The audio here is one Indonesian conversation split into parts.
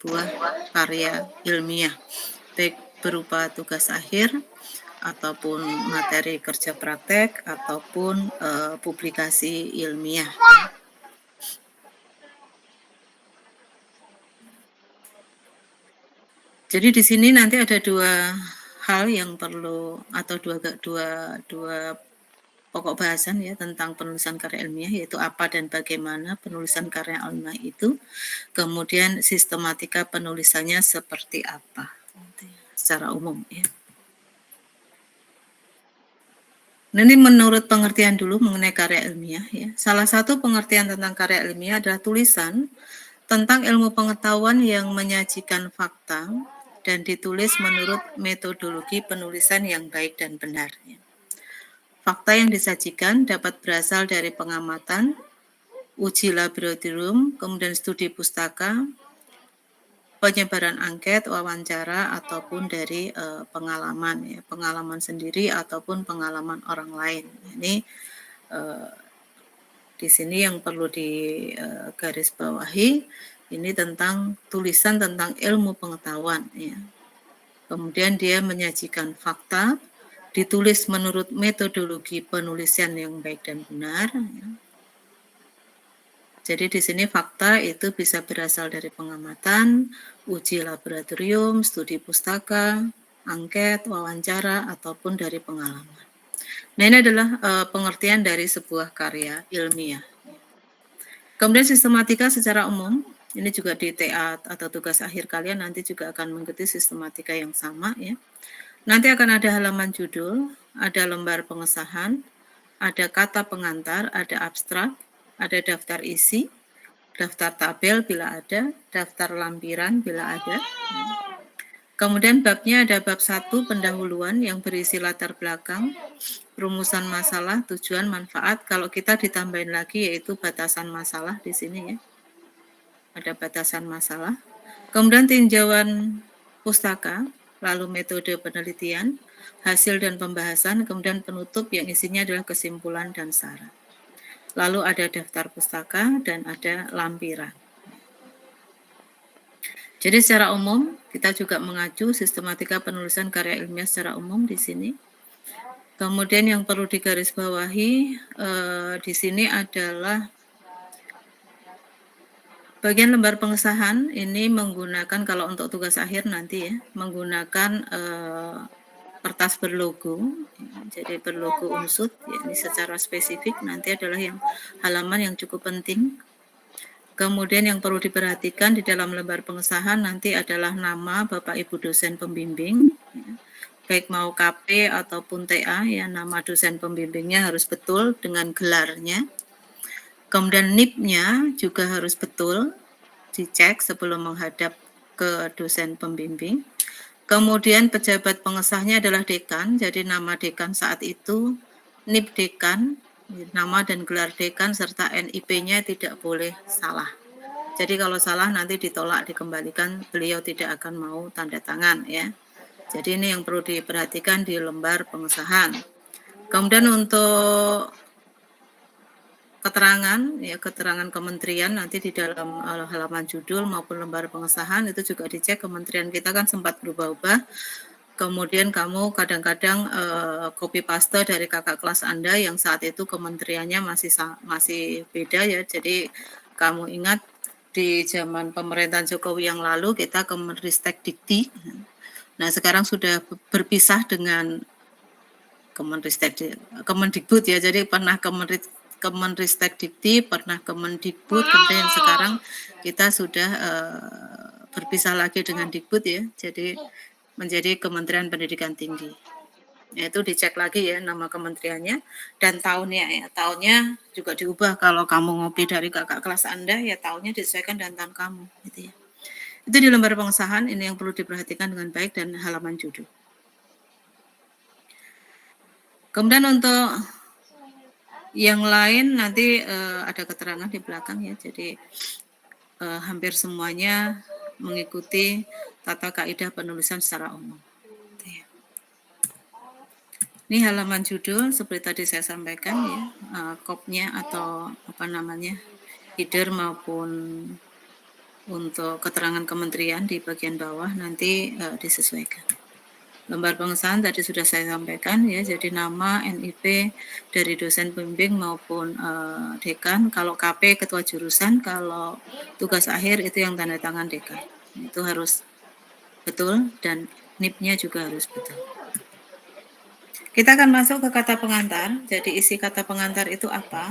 sebuah karya ilmiah, baik berupa tugas akhir, ataupun materi kerja praktek, ataupun publikasi ilmiah. Jadi di sini nanti ada dua hal yang perlu, atau dua pokok bahasan ya tentang penulisan karya ilmiah, yaitu apa dan bagaimana penulisan karya ilmiah itu, kemudian sistematika penulisannya seperti apa secara umum ya. Nah, ini menurut pengertian dulu mengenai karya ilmiah ya. Salah satu pengertian tentang karya ilmiah adalah tulisan tentang ilmu pengetahuan yang menyajikan fakta dan ditulis menurut metodologi penulisan yang baik dan benar. Fakta yang disajikan dapat berasal dari pengamatan, uji laboratorium, kemudian studi pustaka, penyebaran angket, wawancara, ataupun dari pengalaman, ya, pengalaman sendiri ataupun pengalaman orang lain. Ini di sini yang perlu digarisbawahi, ini tentang tulisan tentang ilmu pengetahuan. Ya. Kemudian dia menyajikan fakta, ditulis menurut metodologi penulisan yang baik dan benar. Ya. Jadi di sini fakta itu bisa berasal dari pengamatan, uji laboratorium, studi pustaka, angket, wawancara, ataupun dari pengalaman. Nah, ini adalah pengertian dari sebuah karya ilmiah. Kemudian sistematika secara umum, ini juga di TA atau tugas akhir kalian nanti juga akan mengikuti sistematika yang sama ya. Nanti akan ada halaman judul, ada lembar pengesahan, ada kata pengantar, ada abstrak, ada daftar isi, daftar tabel bila ada, daftar lampiran bila ada. Kemudian babnya ada bab 1 pendahuluan yang berisi latar belakang, rumusan masalah, tujuan, manfaat. Kalau kita ditambahin lagi yaitu batasan masalah di sini ya. Ada batasan masalah. Kemudian tinjauan pustaka, lalu metode penelitian, hasil dan pembahasan, kemudian penutup yang isinya adalah kesimpulan dan saran. Lalu ada daftar pustaka dan ada lampiran. Jadi secara umum kita juga mengacu sistematika penulisan karya ilmiah secara umum di sini. Kemudian yang perlu digarisbawahi di sini adalah bagian lembar pengesahan ini menggunakan, kalau untuk tugas akhir nanti ya, menggunakan kertas berlogo, jadi berlogo unsut, ya, ini secara spesifik nanti adalah yang halaman yang cukup penting. Kemudian yang perlu diperhatikan di dalam lembar pengesahan nanti adalah nama Bapak Ibu dosen pembimbing, ya, baik mau KP ataupun TA, ya nama dosen pembimbingnya harus betul dengan gelarnya. Kemudian NIP-nya juga harus betul, dicek sebelum menghadap ke dosen pembimbing. Kemudian pejabat pengesahnya adalah dekan, jadi nama dekan saat itu, NIP dekan, nama dan gelar dekan, serta NIP-nya tidak boleh salah. Jadi kalau salah nanti ditolak, dikembalikan, beliau tidak akan mau tanda tangan ya. Jadi ini yang perlu diperhatikan di lembar pengesahan. Kemudian untuk keterangan kementerian nanti di dalam halaman judul maupun lembar pengesahan itu juga dicek. Kementerian kita kan sempat berubah-ubah, kemudian kamu kadang-kadang copy paste dari kakak kelas Anda yang saat itu kementeriannya masih beda ya. Jadi kamu ingat di zaman pemerintahan Jokowi yang lalu kita Kemenristek Dikti, nah sekarang sudah berpisah dengan Kemendikbud ya, jadi pernah Kemenristek Dikti, pernah Kemendikbud, kemudian sekarang kita sudah berpisah lagi dengan Dikbud ya, jadi menjadi Kementerian Pendidikan Tinggi. Ya, itu dicek lagi ya nama kementeriannya dan tahunnya ya. Tahunnya juga diubah, kalau kamu ngopi dari kakak kelas Anda ya tahunnya disesuaikan dengan tahun kamu gitu ya. Itu di lembar pengesahan, ini yang perlu diperhatikan dengan baik, dan halaman judul. Kemudian untuk yang lain nanti ada keterangan di belakang ya, jadi hampir semuanya mengikuti tata kaidah penulisan secara umum. Ini halaman judul seperti tadi saya sampaikan ya, kopnya atau apa namanya, header maupun Untuk keterangan kementerian di bagian bawah nanti disesuaikan. Lembar pengesahan tadi sudah saya sampaikan ya, jadi nama, NIP dari dosen pembimbing maupun dekan. Kalau KP ketua jurusan, kalau tugas akhir itu yang tanda tangan dekan. Itu harus betul dan NIP-nya juga harus betul. Kita akan masuk ke kata pengantar. Jadi isi kata pengantar itu apa?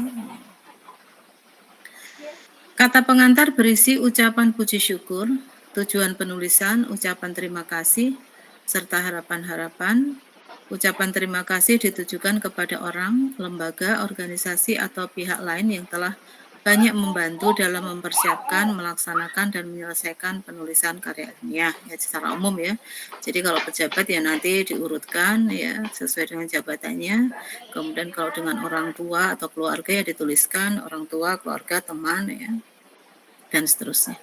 Kata pengantar berisi ucapan puji syukur, tujuan penulisan, ucapan terima kasih, serta harapan-harapan. Ucapan terima kasih ditujukan kepada orang, lembaga, organisasi, atau pihak lain yang telah banyak membantu dalam mempersiapkan, melaksanakan, dan menyelesaikan penulisan karya ilmiah ya, secara umum ya. Jadi kalau pejabat ya nanti diurutkan ya sesuai dengan jabatannya. Kemudian kalau dengan orang tua atau keluarga ya dituliskan orang tua, keluarga, teman ya, dan seterusnya.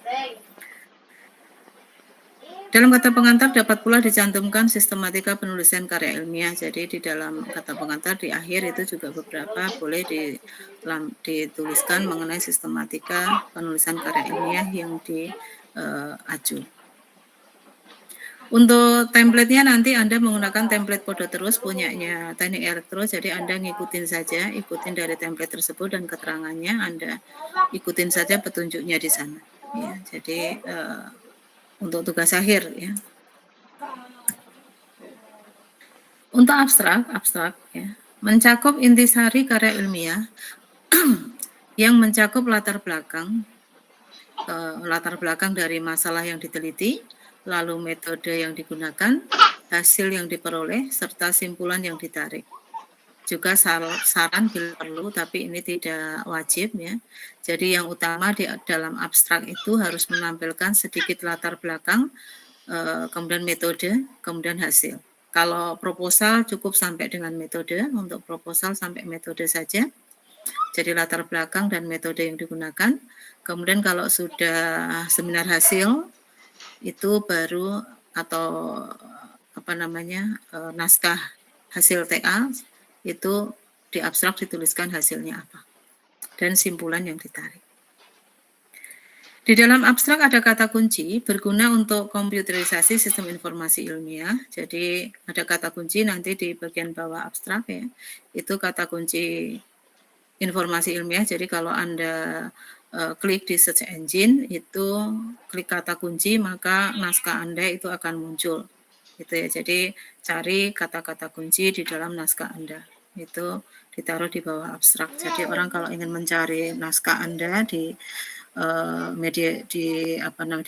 Dalam kata pengantar dapat pula dicantumkan sistematika penulisan karya ilmiah. Jadi di dalam kata pengantar di akhir itu juga beberapa boleh dituliskan mengenai sistematika penulisan karya ilmiah yang diacu. Untuk template-nya nanti Anda menggunakan template Podo Terus punyanya Teknik Elektro, jadi Anda ngikutin saja, ikutin dari template tersebut dan keterangannya Anda ikutin saja petunjuknya di sana. Ya, jadi untuk tugas akhir ya. Untuk abstrak ya, mencakup intisari karya ilmiah yang mencakup latar belakang dari masalah yang diteliti, lalu metode yang digunakan, hasil yang diperoleh, serta simpulan yang ditarik. Juga saran bila perlu, tapi ini tidak wajib ya. Jadi yang utama di dalam abstrak itu harus menampilkan sedikit latar belakang, kemudian metode, kemudian hasil. Kalau proposal cukup sampai dengan metode, untuk proposal sampai metode saja. Jadi latar belakang dan metode yang digunakan. Kemudian kalau sudah seminar hasil, itu baru atau naskah hasil TA itu di abstrak dituliskan hasilnya apa dan simpulan yang ditarik. Di dalam abstrak ada kata kunci berguna untuk komputerisasi sistem informasi ilmiah. Jadi ada kata kunci nanti di bagian bawah abstrak ya. Itu kata kunci informasi ilmiah. Jadi kalau Anda klik di search engine itu klik kata kunci maka naskah Anda itu akan muncul. Gitu ya. Jadi cari kata-kata kunci di dalam naskah Anda. Itu ditaruh di bawah abstrak. Jadi orang kalau ingin mencari naskah Anda di media di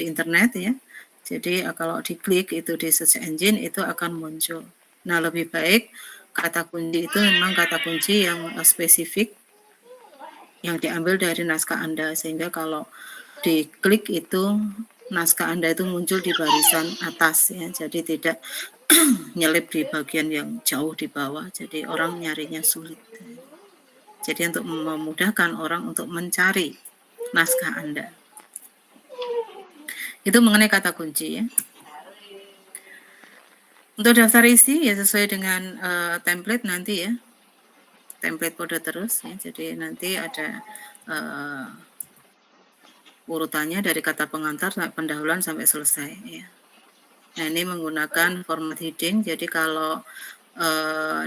internet ya. Jadi kalau diklik itu di search engine itu akan muncul. Nah, lebih baik kata kunci itu memang kata kunci yang spesifik yang diambil dari naskah Anda sehingga kalau diklik itu naskah Anda itu muncul di barisan atas ya. Jadi tidak nyelip di bagian yang jauh di bawah. Jadi orang nyarinya sulit. Jadi untuk memudahkan orang untuk mencari naskah Anda. Itu mengenai kata kunci ya. Untuk daftar isi ya sesuai dengan template nanti ya. Template Podo Terus ya. Jadi nanti ada urutannya dari kata pengantar sampai pendahuluan sampai selesai ya. Nah, ini menggunakan format heading. Jadi kalau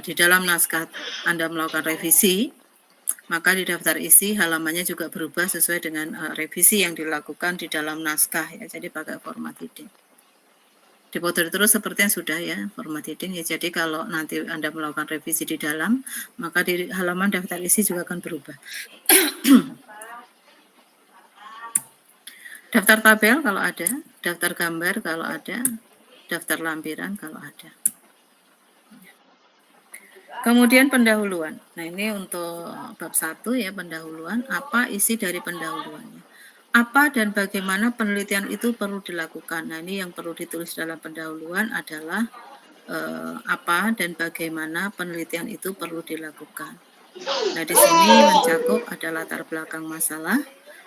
di dalam naskah Anda melakukan revisi, maka di daftar isi halamannya juga berubah sesuai dengan revisi yang dilakukan di dalam naskah ya. Jadi pakai format heading. Di Podo Terus seperti yang sudah ya format heading ya. Jadi kalau nanti Anda melakukan revisi di dalam, maka di halaman daftar isi juga akan berubah. Daftar tabel kalau ada, daftar gambar kalau ada, daftar lampiran kalau ada. Kemudian pendahuluan. Nah, ini untuk bab 1 ya, pendahuluan. Apa isi dari pendahuluannya? Apa dan bagaimana penelitian itu perlu dilakukan? Nah, ini yang perlu ditulis dalam pendahuluan adalah apa dan bagaimana penelitian itu perlu dilakukan. Nah, di sini mencakup ada latar belakang masalah,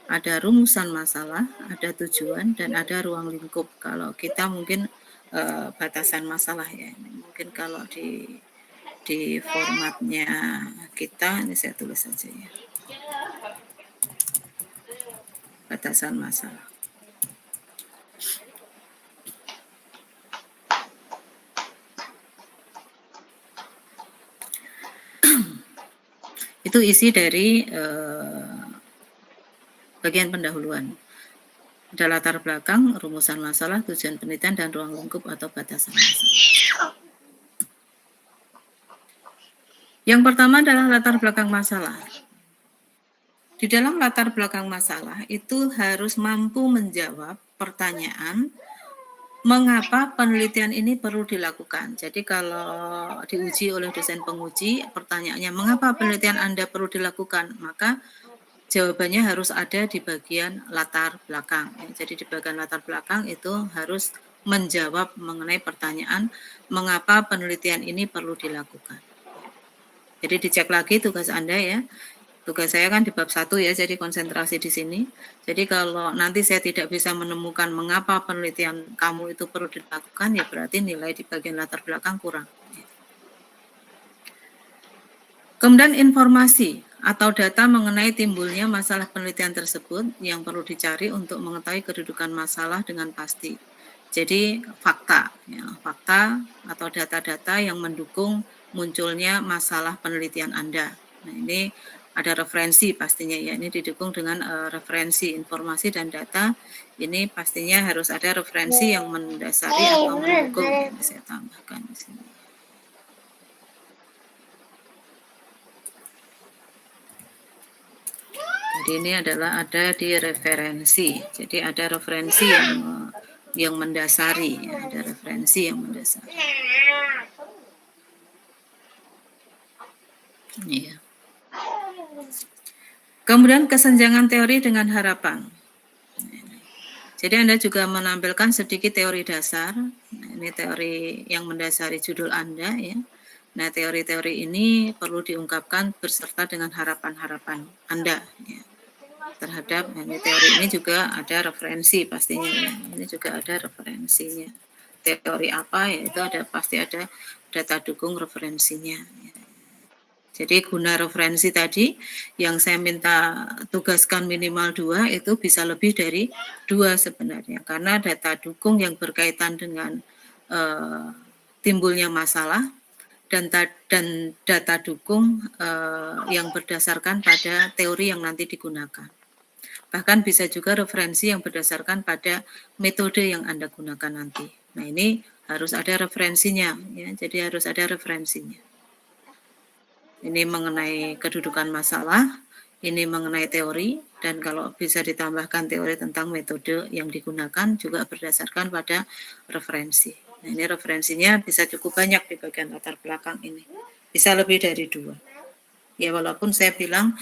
ada rumusan masalah, ada tujuan, dan ada ruang lingkup. Kalau kita mungkin batasan masalah ya. Mungkin kalau di formatnya kita, ini saya tulis saja ya. Batasan masalah. Itu isi dari bagian pendahuluan. Ada latar belakang, rumusan masalah, tujuan penelitian, dan ruang lingkup atau batasan masalah. Yang pertama adalah latar belakang masalah. Di dalam latar belakang masalah itu harus mampu menjawab pertanyaan mengapa penelitian ini perlu dilakukan. Jadi kalau diuji oleh dosen penguji, pertanyaannya mengapa penelitian Anda perlu dilakukan, maka jawabannya harus ada di bagian latar belakang. Jadi di bagian latar belakang itu harus menjawab mengenai pertanyaan mengapa penelitian ini perlu dilakukan. Jadi dicek lagi tugas Anda ya. Tugas saya kan di bab 1 ya, jadi konsentrasi di sini. Jadi kalau nanti saya tidak bisa menemukan mengapa penelitian kamu itu perlu dilakukan, ya berarti nilai di bagian latar belakang kurang. Kemudian informasi atau data mengenai timbulnya masalah penelitian tersebut yang perlu dicari untuk mengetahui kedudukan masalah dengan pasti. Jadi fakta, ya, fakta atau data-data yang mendukung munculnya masalah penelitian Anda. Nah ini ada referensi pastinya ya, ini didukung dengan referensi informasi dan data. Ini pastinya harus ada referensi yang mendasari atau mendukung. Ini saya tambahkan di sini. Jadi ini adalah ada di referensi. Jadi ada referensi yang mendasari, ya, ada referensi yang mendasari. Iya. Kemudian kesenjangan teori dengan harapan. Jadi Anda juga menampilkan sedikit teori dasar. Ini teori yang mendasari judul Anda ya. Nah, teori-teori ini perlu diungkapkan berserta dengan harapan-harapan Anda ya. Terhadap teori ini juga ada referensi pastinya ya. Ini juga ada referensinya. Teori apa ya, itu ada pasti ada data dukung referensinya ya. Jadi guna referensi tadi yang saya minta tugaskan minimal 2 itu bisa lebih dari 2 sebenarnya, karena data dukung yang berkaitan dengan timbulnya masalah dan data dukung yang berdasarkan pada teori yang nanti digunakan. Bahkan bisa juga referensi yang berdasarkan pada metode yang Anda gunakan nanti. Nah ini harus ada referensinya ya, jadi harus ada referensinya. Ini mengenai kedudukan masalah, ini mengenai teori, dan kalau bisa ditambahkan teori tentang metode yang digunakan juga berdasarkan pada referensi. Nah, ini referensinya bisa cukup banyak di bagian latar belakang ini. Bisa lebih dari 2. Ya walaupun saya bilang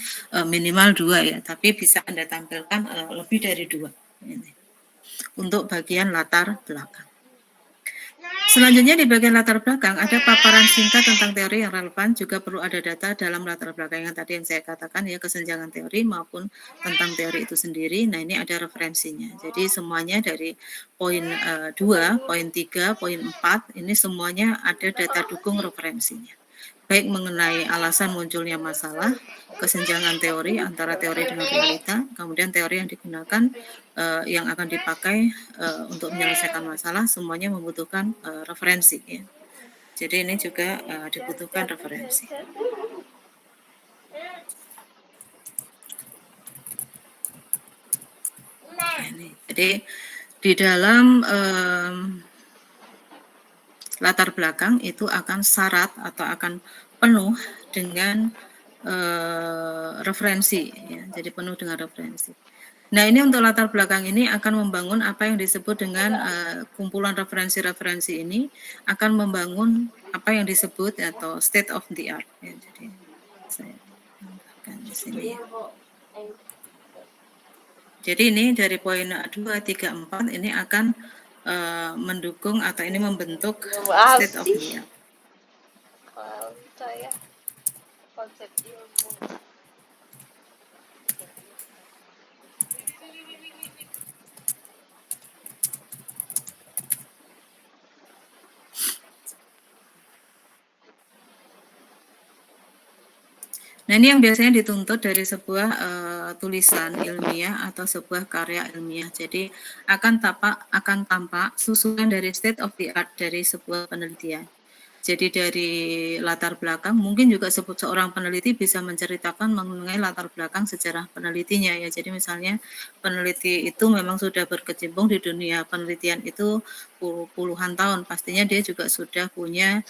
minimal 2 ya, tapi bisa Anda tampilkan lebih dari 2. Ini. Untuk bagian latar belakang. Selanjutnya di bagian latar belakang ada paparan singkat tentang teori yang relevan, juga perlu ada data dalam latar belakang yang tadi yang saya katakan ya, kesenjangan teori maupun tentang teori itu sendiri. Nah ini ada referensinya. Jadi semuanya dari poin 2, poin 3, poin 4 ini semuanya ada data dukung referensinya. Baik mengenai alasan munculnya masalah, kesenjangan teori antara teori dengan realita, kemudian teori yang digunakan yang akan dipakai untuk menyelesaikan masalah, semuanya membutuhkan referensi. Ya. Jadi ini juga dibutuhkan referensi. Nah, ini. Jadi di dalam latar belakang itu akan syarat atau akan penuh dengan referensi, ya. Jadi penuh dengan referensi. Nah ini untuk latar belakang ini akan membangun apa yang disebut dengan kumpulan referensi-referensi ini akan membangun apa yang disebut atau state of the art. Ya, jadi saya tambahkan di sini. Ya. Jadi ini dari poin 2, 3, 4 ini akan mendukung atau ini membentuk state of the art. Saya konsep ilmu. Nah ini yang biasanya dituntut dari sebuah tulisan ilmiah atau sebuah karya ilmiah. Jadi akan tampak susunan dari state of the art dari sebuah penelitian. Jadi dari latar belakang, mungkin juga seorang peneliti bisa menceritakan mengenai latar belakang sejarah penelitinya ya. Jadi misalnya peneliti itu memang sudah berkecimpung di dunia penelitian itu puluhan tahun, pastinya dia juga sudah punya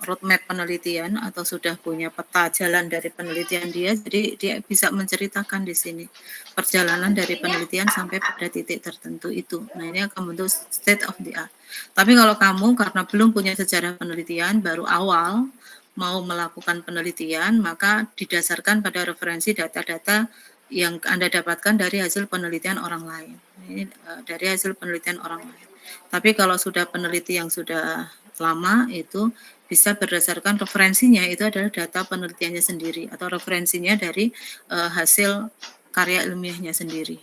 roadmap penelitian atau sudah punya peta jalan dari penelitian dia, jadi dia bisa menceritakan di sini perjalanan dari penelitian sampai pada titik tertentu itu. Nah, ini akan bentuk state of the art. Tapi kalau kamu karena belum punya sejarah penelitian, baru awal mau melakukan penelitian, maka didasarkan pada referensi data-data yang Anda dapatkan dari hasil penelitian orang lain. Ini dari hasil penelitian orang lain. Tapi kalau sudah peneliti yang sudah lama itu bisa berdasarkan referensinya itu adalah data penelitiannya sendiri atau referensinya dari hasil karya ilmiahnya sendiri.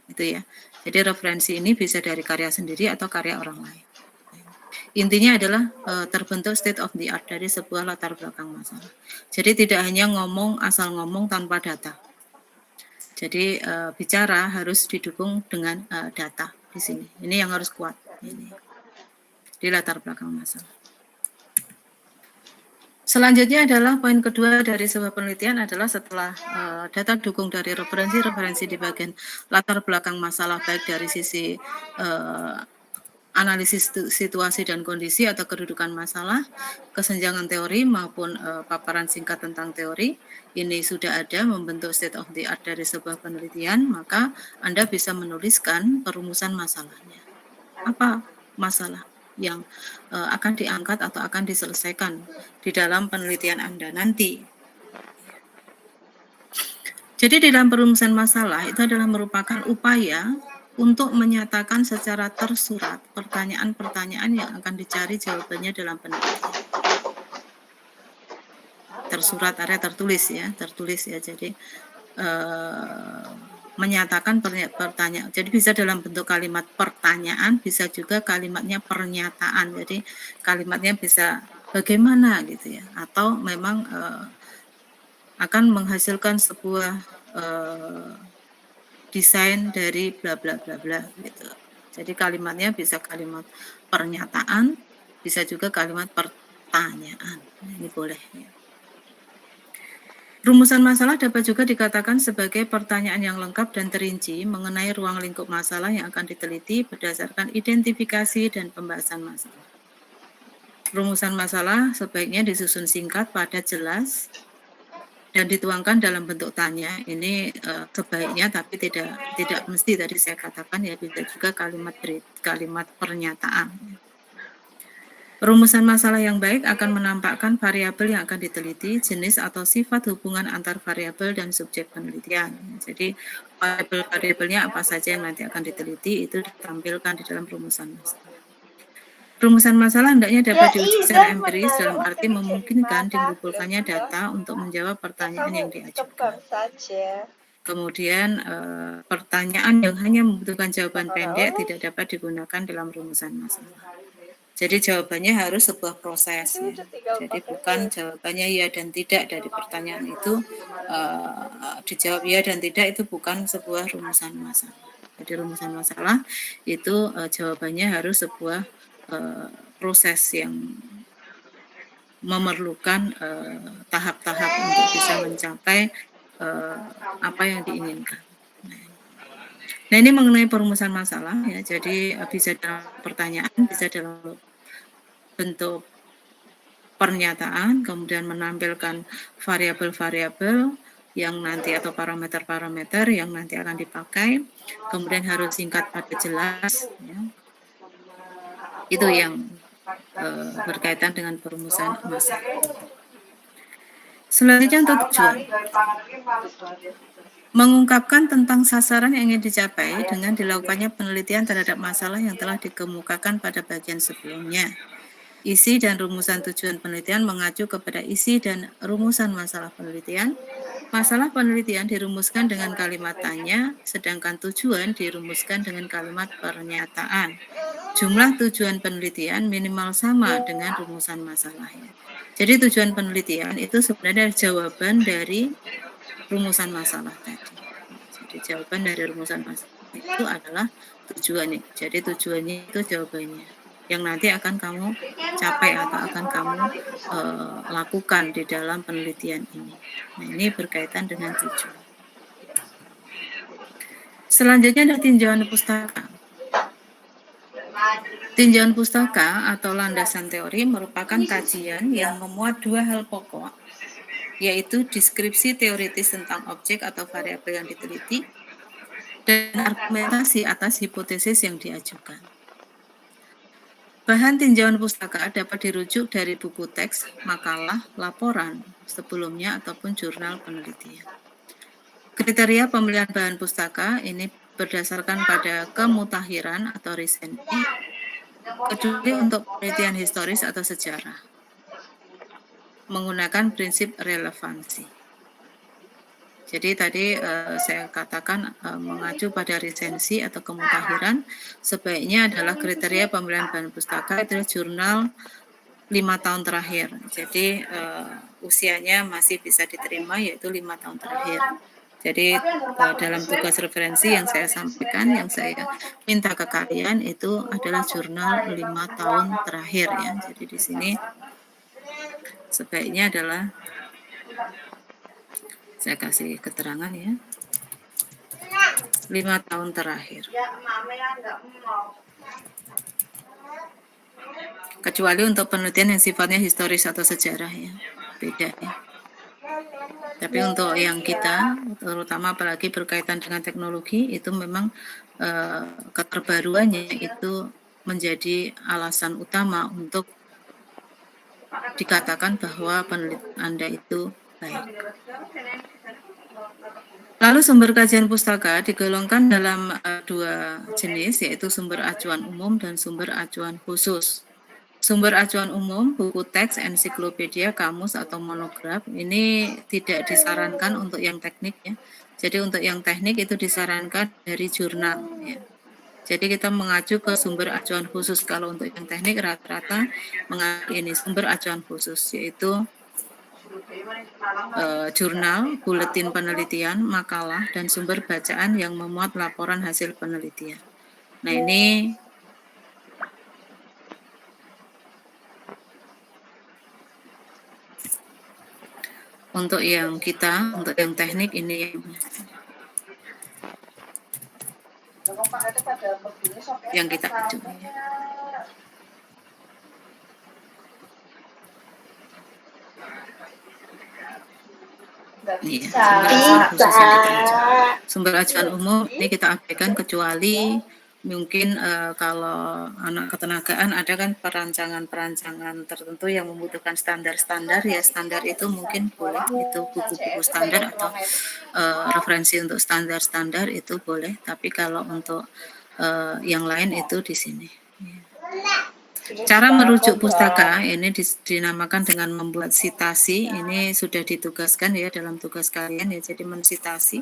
Itu ya. Jadi referensi ini bisa dari karya sendiri atau karya orang lain. Intinya adalah terbentuk state of the art dari sebuah latar belakang masalah. Jadi tidak hanya ngomong asal ngomong tanpa data. Jadi bicara harus didukung dengan data di sini. Ini yang harus kuat. Ini di latar belakang masalah. Selanjutnya adalah poin kedua dari sebuah penelitian adalah setelah data dukung dari referensi di bagian latar belakang masalah baik dari sisi analisis situasi dan kondisi atau kedudukan masalah, kesenjangan teori maupun paparan singkat tentang teori, ini sudah ada membentuk state of the art dari sebuah penelitian, maka Anda bisa menuliskan perumusan masalahnya. Apa masalah yang akan diangkat atau akan diselesaikan di dalam penelitian Anda nanti. Jadi di dalam perumusan masalah itu adalah merupakan upaya untuk menyatakan secara tersurat pertanyaan-pertanyaan yang akan dicari jawabannya dalam penelitian. Tersurat area tertulis ya. Jadi menyatakan pertanyaan. Jadi bisa dalam bentuk kalimat pertanyaan, bisa juga kalimatnya pernyataan. Jadi kalimatnya bisa bagaimana gitu ya, atau memang akan menghasilkan sebuah desain dari bla bla bla bla gitu. Jadi kalimatnya bisa kalimat pernyataan, bisa juga kalimat pertanyaan. Ini boleh ya. Rumusan masalah dapat juga dikatakan sebagai pertanyaan yang lengkap dan terinci mengenai ruang lingkup masalah yang akan diteliti berdasarkan identifikasi dan pembahasan masalah. Rumusan masalah sebaiknya disusun singkat, padat, jelas, dan dituangkan dalam bentuk tanya. Ini sebaiknya, tapi tidak mesti tadi saya katakan ya, bisa juga kalimat pernyataan. Rumusan masalah yang baik akan menampakkan variabel yang akan diteliti, jenis atau sifat hubungan antar variabel dan subjek penelitian. Jadi variabel-variabelnya apa saja yang nanti akan diteliti itu ditampilkan di dalam rumusan masalah. Rumusan masalah hendaknya dapat diuji secara empiris dalam arti memungkinkan dikumpulkannya data untuk menjawab pertanyaan yang diajukan. Kemudian pertanyaan yang hanya membutuhkan jawaban pendek tidak dapat digunakan dalam rumusan masalah. Jadi jawabannya harus sebuah proses. Ya. Jadi bukan jawabannya ya dan tidak dari pertanyaan itu dijawab ya dan tidak, itu bukan sebuah rumusan masalah. Jadi rumusan masalah itu jawabannya harus sebuah proses yang memerlukan tahap-tahap untuk bisa mencapai apa yang diinginkan. Nah, ini mengenai perumusan masalah ya. Jadi bisa dalam pertanyaan, bisa dalam bentuk pernyataan, kemudian menampilkan variabel-variabel yang nanti atau parameter-parameter yang nanti akan dipakai, kemudian harus singkat, padat, jelas. Ya. Itu yang berkaitan dengan perumusan masalah. Selanjutnya untuk tujuan. Mengungkapkan tentang sasaran yang ingin dicapai dengan dilakukannya penelitian terhadap masalah yang telah dikemukakan pada bagian sebelumnya. Isi dan rumusan tujuan penelitian mengacu kepada isi dan rumusan masalah penelitian. Masalah penelitian dirumuskan dengan kalimat tanya, sedangkan tujuan dirumuskan dengan kalimat pernyataan. Jumlah tujuan penelitian minimal sama dengan rumusan masalahnya. Jadi tujuan penelitian itu sebenarnya jawaban dari rumusan masalah tadi. Jadi jawaban dari rumusan masalah itu adalah tujuannya. Jadi tujuannya itu jawabannya. yang nanti akan kamu capai atau akan kamu lakukan di dalam penelitian ini. Nah, ini berkaitan dengan tujuan. Selanjutnya ada tinjauan pustaka. Tinjauan pustaka atau landasan teori merupakan kajian yang memuat dua hal pokok, yaitu deskripsi teoritis tentang objek atau variabel yang diteliti dan argumentasi atas hipotesis yang diajukan. Bahan tinjauan pustaka dapat dirujuk dari buku teks, makalah, laporan sebelumnya ataupun jurnal penelitian. Kriteria pemilihan bahan pustaka ini berdasarkan pada kemutahiran atau resensi, kecuali untuk penelitian historis atau sejarah, menggunakan prinsip relevansi. Jadi tadi saya katakan mengacu pada resensi atau kemutahiran, sebaiknya adalah kriteria pemilihan bahan pustaka itu jurnal 5 tahun terakhir. Jadi usianya masih bisa diterima, yaitu 5 tahun terakhir. Jadi dalam tugas referensi yang saya sampaikan, yang saya minta ke kalian itu adalah jurnal 5 tahun terakhir ya. Jadi di sini sebaiknya adalah saya kasih keterangan ya. 5 tahun terakhir. Kecuali untuk penelitian yang sifatnya historis atau sejarah ya. Beda ya. Tapi untuk yang kita, terutama apalagi berkaitan dengan teknologi, itu memang keterbaruannya itu menjadi alasan utama untuk dikatakan bahwa penelitian Anda itu baik. Lalu sumber kajian pustaka digolongkan dalam dua jenis, yaitu sumber acuan umum dan sumber acuan khusus. Sumber acuan umum, buku teks, ensiklopedia, kamus, atau monograf, ini tidak disarankan untuk yang teknik ya. Jadi untuk yang teknik itu disarankan dari jurnal ya. Jadi kita mengacu ke sumber acuan khusus. Kalau untuk yang teknik rata-rata mengacu ini sumber acuan khusus, yaitu jurnal, buletin penelitian, makalah, dan sumber bacaan yang memuat laporan hasil penelitian. Nah ini untuk yang kita, untuk yang teknik ini yang kita acu. Iya, sumber acuan umum ini kita abaikan kecuali mungkin kalau anak ketenagaan ada kan perancangan tertentu yang membutuhkan standar-standar ya, standar itu mungkin boleh, itu buku-buku standar atau referensi untuk standar-standar itu boleh, tapi kalau untuk yang lain itu di sini. Cara merujuk pustaka ini dinamakan dengan membuat sitasi. Ini sudah ditugaskan ya dalam tugas kalian ya. Jadi mensitasi.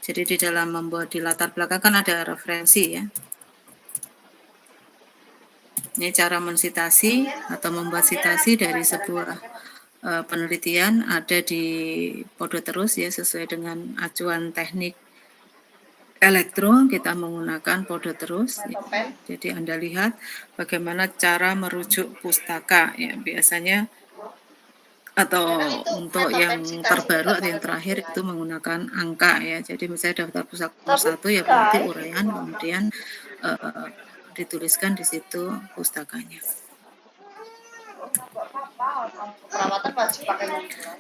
Jadi di dalam membuat di latar belakang kan ada referensi ya. Ini cara mensitasi atau membuat sitasi dari sebuah penelitian ada di Podo Terus ya, sesuai dengan acuan teknik elektro, kita menggunakan Podo Terus ya. Jadi Anda lihat bagaimana cara merujuk pustaka ya, biasanya atau untuk yang terbaru atau yang terakhir itu menggunakan angka ya. Jadi misalnya daftar pustaka nomor 1 ya berarti uraian, kemudian dituliskan di situ pustakanya.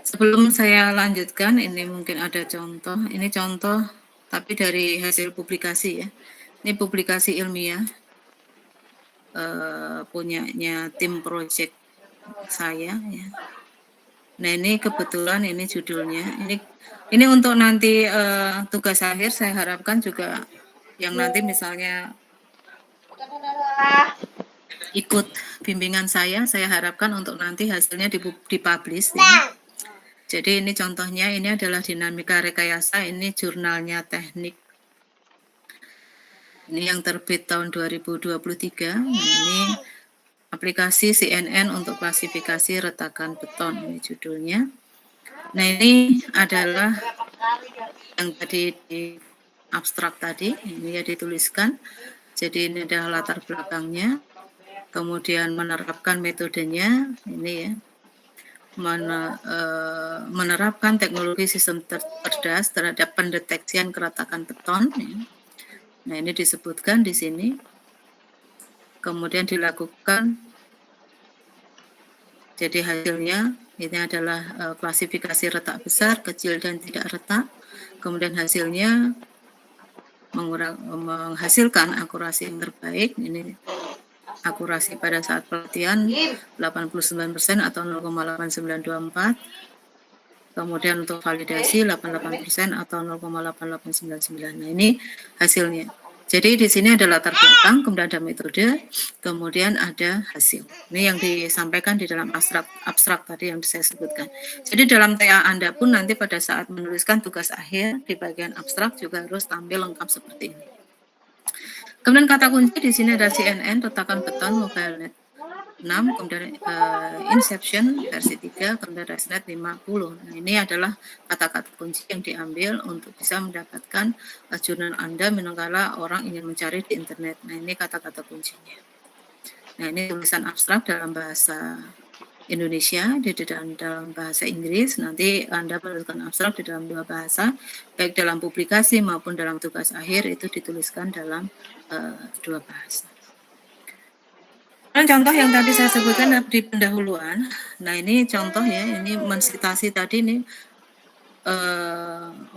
Sebelum saya lanjutkan, ini mungkin ada contoh. Ini contoh tapi dari hasil publikasi ya. Ini publikasi ilmiah punyanya tim project saya ya. Nah ini kebetulan ini judulnya. Ini untuk nanti tugas akhir saya harapkan juga yang nanti misalnya ikut bimbingan saya harapkan untuk nanti hasilnya dipublish ya. Jadi ini contohnya, ini adalah dinamika rekayasa, ini jurnalnya teknik. Ini yang terbit tahun 2023. Nah, ini aplikasi CNN untuk klasifikasi retakan beton, ini judulnya. Nah ini adalah yang tadi di abstrak tadi, ini ya dituliskan. Jadi ini adalah latar belakangnya. kemudian menerapkan metodenya, ini ya, menerapkan teknologi sistem cerdas terhadap pendeteksian keretakan beton. Ya. Nah, ini disebutkan di sini. Kemudian dilakukan, jadi hasilnya ini adalah klasifikasi retak besar, kecil, dan tidak retak. Kemudian hasilnya menghasilkan akurasi yang terbaik. Ini akurasi pada saat pelatihan 89% atau 0,8924. Kemudian untuk validasi 88% atau 0,8899. Nah, ini hasilnya. Jadi di sini ada latar belakang, kemudian ada metode, kemudian ada hasil. Ini yang disampaikan di dalam abstrak tadi yang saya sebutkan. Jadi dalam TA Anda pun nanti pada saat menuliskan tugas akhir di bagian abstrak juga harus tampil lengkap seperti ini. Kemudian kata kunci di sini ada CNN, retakan beton, mobile net 6, kemudian Inception versi 3, kemudian ResNet 50. Nah, ini adalah kata-kata kunci yang diambil untuk bisa mendapatkan jurnal Anda manakala orang ingin mencari di internet. Nah, ini kata-kata kuncinya. Nah, ini tulisan abstrak dalam bahasa Indonesia, di dalam bahasa Inggris. Nanti Anda menuliskan abstrak di dalam dua bahasa, baik dalam publikasi maupun dalam tugas akhir itu dituliskan dalam dua bahasa. Contoh yang tadi saya sebutkan di pendahuluan, nah ini contoh ya, ini mensitasi tadi ini,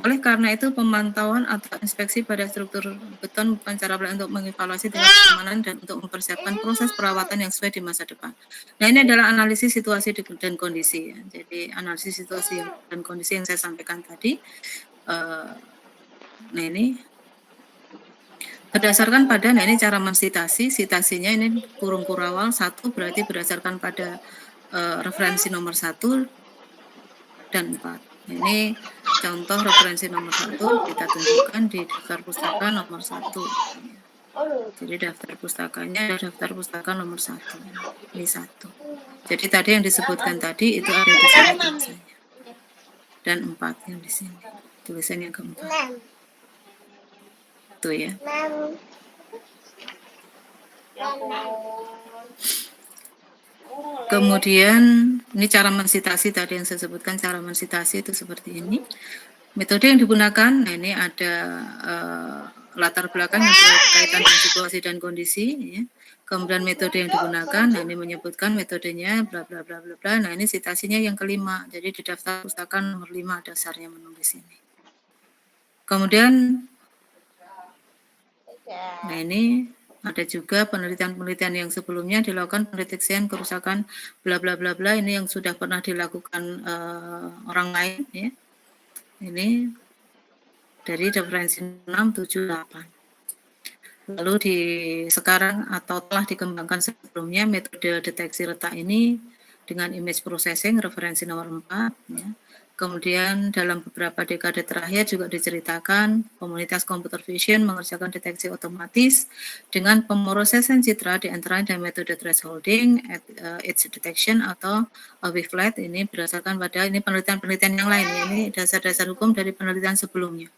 oleh karena itu pemantauan atau inspeksi pada struktur beton bukan cara untuk mengevaluasi tingkat keamanan dan untuk mempersiapkan proses perawatan yang sesuai di masa depan. Nah ini adalah analisis situasi dan kondisi ya. Jadi analisis situasi dan kondisi yang saya sampaikan tadi, nah ini berdasarkan pada, nah ini cara mensitasi, sitasinya ini kurung kurawal 1 berarti berdasarkan pada referensi nomor 1 dan 4. Nah, ini contoh referensi nomor 1 kita tunjukkan di daftar pustaka nomor 1. Jadi daftar pustakanya ada daftar pustaka nomor 1. Ini 1. Jadi tadi yang disebutkan tadi itu ada di sini tulisannya. Dan 4 yang di sini. Tulisan yang keempat. Tuh ya. Kemudian ini cara mensitasi tadi yang saya sebutkan, cara mensitasi itu seperti ini. Metode yang digunakan, nah ini ada latar belakang yang berkaitan dengan situasi dan kondisi. Ya. Kemudian metode yang digunakan, nah ini menyebutkan metodenya, bla bla bla bla bla. Nah ini citasinya yang kelima, jadi di daftar pustaka nomor 5 dasarnya menulis ini. Kemudian, nah ini ada juga penelitian-penelitian yang sebelumnya dilakukan pendeteksian kerusakan bla bla bla bla, ini yang sudah pernah dilakukan orang lain ya. Ini dari referensi 6, 7, 8. Lalu di sekarang atau telah dikembangkan sebelumnya metode deteksi retak ini dengan image processing referensi nomor 4 ya. Kemudian dalam beberapa dekade terakhir juga diceritakan komunitas computer vision mengerjakan deteksi otomatis dengan pemrosesan citra di antara dan metode thresholding, edge detection atau wavelet. Ini berdasarkan pada ini penelitian-penelitian yang lain. Ini dasar-dasar hukum dari penelitian sebelumnya.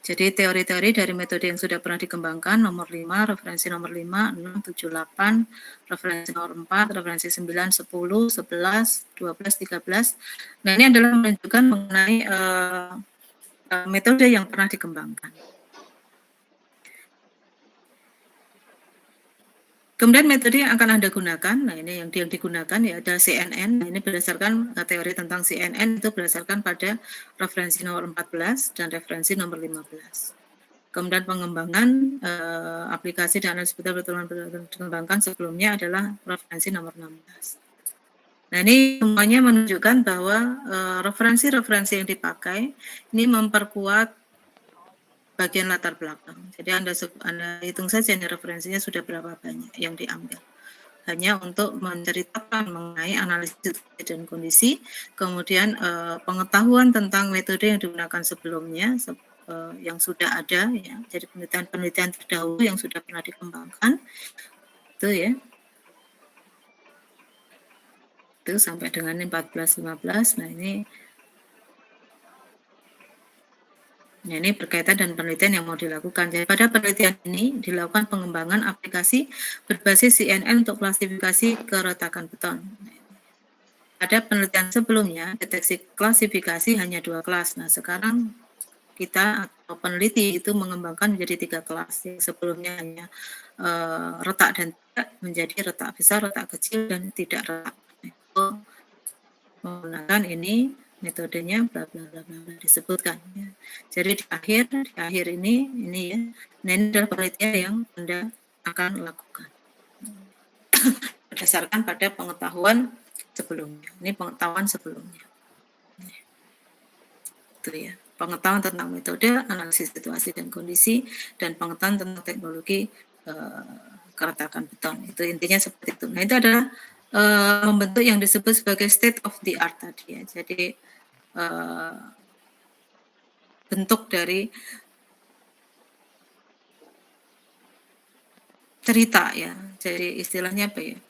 Jadi teori-teori dari metode yang sudah pernah dikembangkan nomor 5, referensi nomor 5, 6, 7, 8, referensi nomor 4, referensi 9, 10, 11, 12, 13. Nah ini adalah menunjukkan mengenai metode yang pernah dikembangkan. Kemudian metode yang akan Anda gunakan, nah ini yang digunakan ya ada CNN, nah ini berdasarkan teori tentang CNN itu berdasarkan pada referensi nomor 14 dan referensi nomor 15. Kemudian pengembangan aplikasi dan analisis betul-betul dikembangkan sebelumnya adalah referensi nomor 16. Nah ini semuanya menunjukkan bahwa referensi-referensi yang dipakai ini memperkuat bagian latar belakang. Jadi Anda hitung saja nih referensinya sudah berapa banyak yang diambil. Hanya untuk menceritakan mengenai analisis dan kondisi, kemudian pengetahuan tentang metode yang digunakan sebelumnya yang sudah ada ya. Jadi penelitian terdahulu yang sudah pernah dikembangkan. Itu ya. Itu sampai dengan 14-15. Nah, ini Nah, ini berkaitan dan penelitian yang mau dilakukan. Jadi pada penelitian ini dilakukan pengembangan aplikasi berbasis CNN untuk klasifikasi keretakan beton. Pada penelitian sebelumnya, deteksi klasifikasi hanya 2 kelas. Nah, sekarang kita atau peneliti itu mengembangkan menjadi 3 kelas. Yang sebelumnya hanya retak dan tidak menjadi retak besar, retak kecil, dan tidak retak. Itu menggunakan ini metodenya bla bla bla bla disebutkan ya. Jadi di akhir ini ya. Nah, ini adalah penelitian yang Anda akan lakukan berdasarkan pada pengetahuan sebelumnya. Ini pengetahuan sebelumnya. Itu ya. Pengetahuan tentang metode, analisis situasi dan kondisi, dan pengetahuan tentang teknologi keretakan beton. Itu intinya seperti itu. Nah, itu adalah membentuk yang disebut sebagai state of the art tadi ya. Jadi bentuk dari cerita ya. Jadi istilahnya apa ya?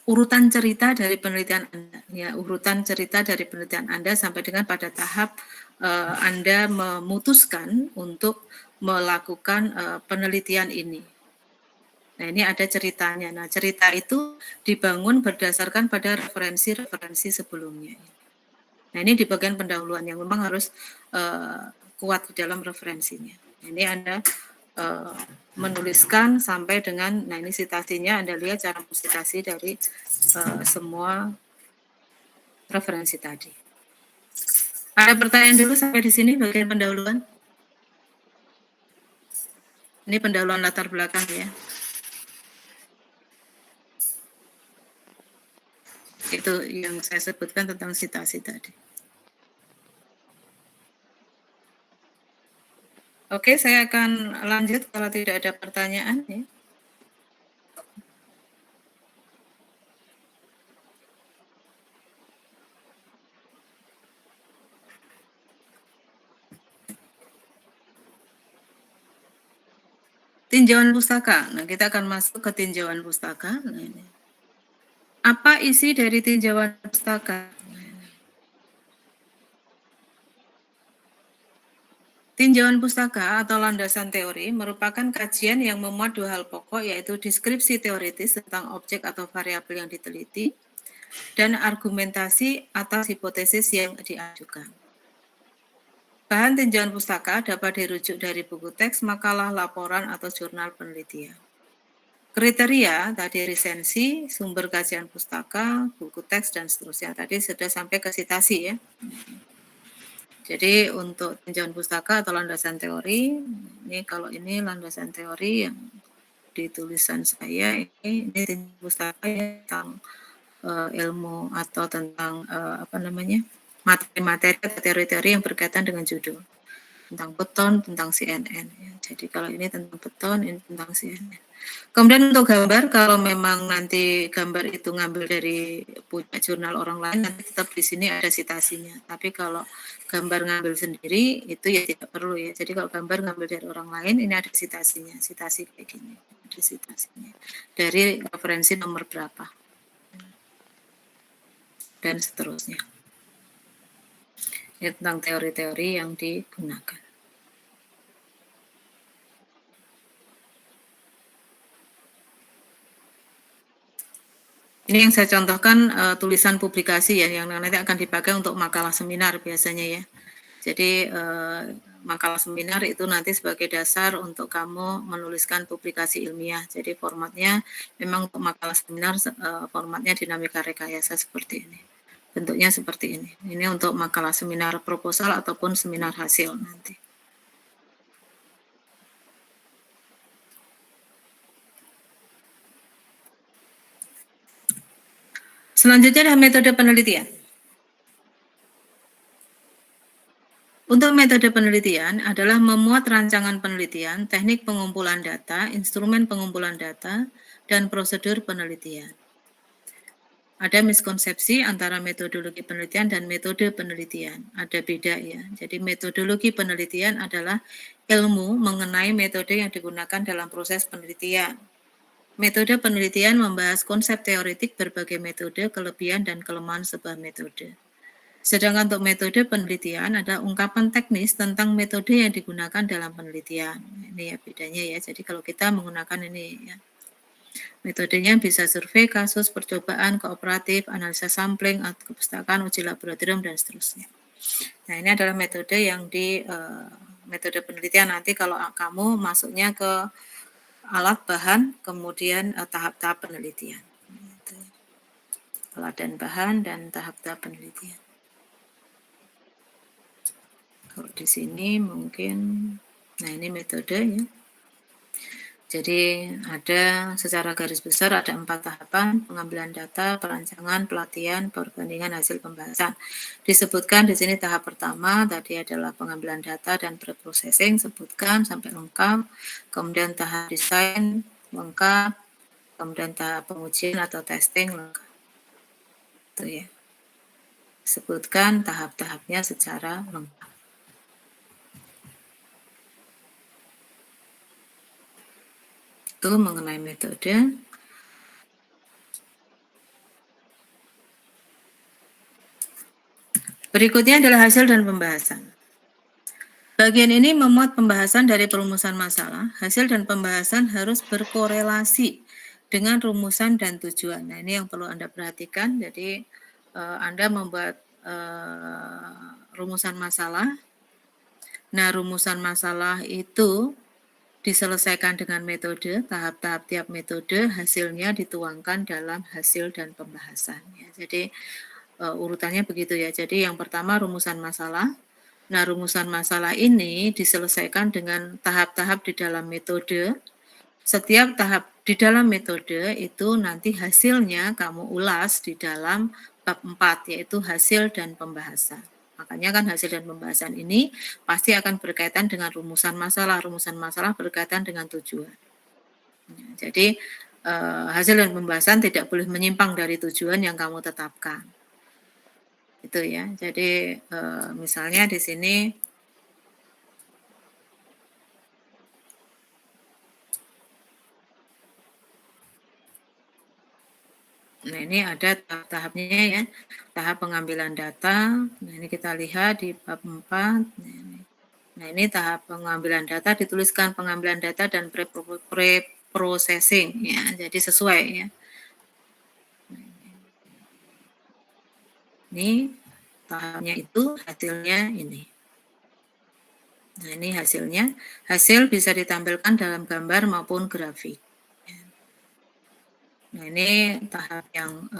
Urutan cerita dari penelitian Anda ya, urutan cerita dari penelitian Anda sampai dengan pada tahap Anda memutuskan untuk melakukan penelitian ini. Nah, ini ada ceritanya. Nah, cerita itu dibangun berdasarkan pada referensi-referensi sebelumnya. Nah, ini di bagian pendahuluan yang memang harus kuat di dalam referensinya. Ini Anda menuliskan sampai dengan, nah ini citasinya, Anda lihat cara citasi dari semua referensi tadi. Ada pertanyaan dulu sampai di sini bagian pendahuluan? Ini pendahuluan latar belakang ya. Itu yang saya sebutkan tentang citasi tadi. Oke, saya akan lanjut kalau tidak ada pertanyaan ya. Tinjauan pustaka. Nah, kita akan masuk ke tinjauan pustaka. Nah, ini. Apa isi dari tinjauan pustaka? Tinjauan pustaka atau landasan teori merupakan kajian yang memuat 2 hal pokok, yaitu deskripsi teoritis tentang objek atau variabel yang diteliti dan argumentasi atas hipotesis yang diajukan. Bahan tinjauan pustaka dapat dirujuk dari buku teks, makalah, laporan, atau jurnal penelitian. Kriteria tadi resensi, sumber kajian pustaka, buku teks, dan seterusnya. Tadi sudah sampai ke citasi ya. Jadi untuk tinjauan pustaka atau landasan teori, ini kalau ini landasan teori yang di tulisan saya, ini tinjauan pustaka ya, tentang ilmu atau tentang materi-materi atau teori-teori yang berkaitan dengan judul. Tentang beton, tentang CNN. Ya. Jadi kalau ini tentang beton, ini tentang CNN. Kemudian untuk gambar, kalau memang nanti gambar itu ngambil dari punya jurnal orang lain, nanti tetap di sini ada citasinya. Tapi kalau gambar ngambil sendiri, itu ya tidak perlu ya. Jadi kalau gambar ngambil dari orang lain, ini ada citasinya. Citasi kayak gini, ada citasinya. Dari referensi nomor berapa. Dan seterusnya. Ini tentang teori-teori yang digunakan. Ini yang saya contohkan tulisan publikasi ya, yang nanti akan dipakai untuk makalah seminar biasanya ya. Jadi makalah seminar itu nanti sebagai dasar untuk kamu menuliskan publikasi ilmiah. Jadi formatnya memang untuk makalah seminar formatnya dinamika rekayasa seperti ini. Bentuknya seperti ini. Ini untuk makalah seminar proposal ataupun seminar hasil nanti. Selanjutnya adalah metode penelitian. Untuk metode penelitian adalah memuat rancangan penelitian, teknik pengumpulan data, instrumen pengumpulan data, dan prosedur penelitian. Ada miskonsepsi antara metodologi penelitian dan metode penelitian. Ada beda ya. Jadi metodologi penelitian adalah ilmu mengenai metode yang digunakan dalam proses penelitian. Metode penelitian membahas konsep teoretik berbagai metode, kelebihan dan kelemahan sebuah metode. Sedangkan untuk metode penelitian ada ungkapan teknis tentang metode yang digunakan dalam penelitian. Ini ya bedanya ya. Jadi kalau kita menggunakan ini ya. Metodenya bisa survei, kasus, percobaan, kooperatif, analisa sampling, kepustakaan, uji laboratorium, dan seterusnya. Nah, ini adalah metode yang metode penelitian. Nanti kalau kamu masuknya ke alat bahan, kemudian tahap-tahap penelitian. Alat dan bahan dan tahap-tahap penelitian. Kalau di sini mungkin, nah ini metode ya. Jadi ada secara garis besar ada 4 tahapan: pengambilan data, perancangan, pelatihan, perbandingan hasil pembahasan. Disebutkan di sini tahap pertama tadi adalah pengambilan data dan preprocessing, sebutkan sampai lengkap. Kemudian tahap desain lengkap, kemudian tahap pengujian atau testing lengkap. Itu ya. Sebutkan tahap-tahapnya secara lengkap. Itu mengenai metode. Berikutnya adalah hasil dan pembahasan. Bagian ini memuat pembahasan dari perumusan masalah. Hasil dan pembahasan harus berkorelasi dengan rumusan dan tujuan. Nah, ini yang perlu Anda perhatikan. Jadi, Anda membuat rumusan masalah. Nah, rumusan masalah itu diselesaikan dengan metode, tahap-tahap tiap metode, hasilnya dituangkan dalam hasil dan pembahasan. Ya, jadi urutannya begitu ya. Jadi yang pertama rumusan masalah. Nah, rumusan masalah ini diselesaikan dengan tahap-tahap di dalam metode. Setiap tahap di dalam metode itu nanti hasilnya kamu ulas di dalam bab 4, yaitu hasil dan pembahasan. Makanya kan hasil dan pembahasan ini pasti akan berkaitan dengan rumusan masalah. Rumusan masalah berkaitan dengan tujuan. Jadi hasil dan pembahasan tidak boleh menyimpang dari tujuan yang kamu tetapkan. Itu ya. Jadi misalnya di sini nah ini ada tahap-tahapnya ya. Tahap pengambilan data. Nah, ini kita lihat di bab 4. Nah, ini tahap pengambilan data, dituliskan pengambilan data dan pre-processing ya. Jadi sesuai ya. Ini tahapnya itu, hasilnya ini. Nah, ini hasilnya. Hasil bisa ditampilkan dalam gambar maupun grafik. Nah, ini tahap yang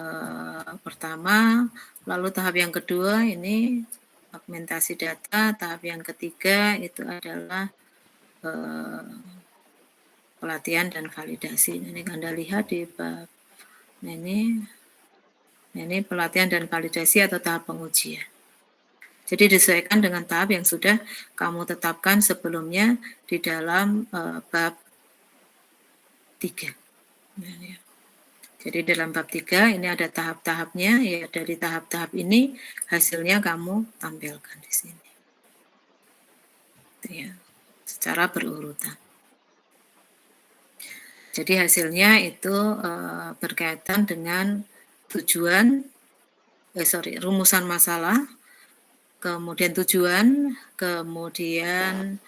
pertama. Lalu tahap yang kedua ini fragmentasi data. Tahap yang ketiga itu adalah pelatihan dan validasi. Ini Anda lihat di bab ini pelatihan dan validasi atau tahap pengujian. Jadi disesuaikan dengan tahap yang sudah kamu tetapkan sebelumnya di dalam bab 3. Nah, ya. Jadi dalam bab 3 ini ada tahap-tahapnya, ya dari tahap-tahap ini hasilnya kamu tampilkan di sini. Itu ya, secara berurutan. Jadi hasilnya itu berkaitan dengan tujuan, rumusan masalah, kemudian tujuan, kemudian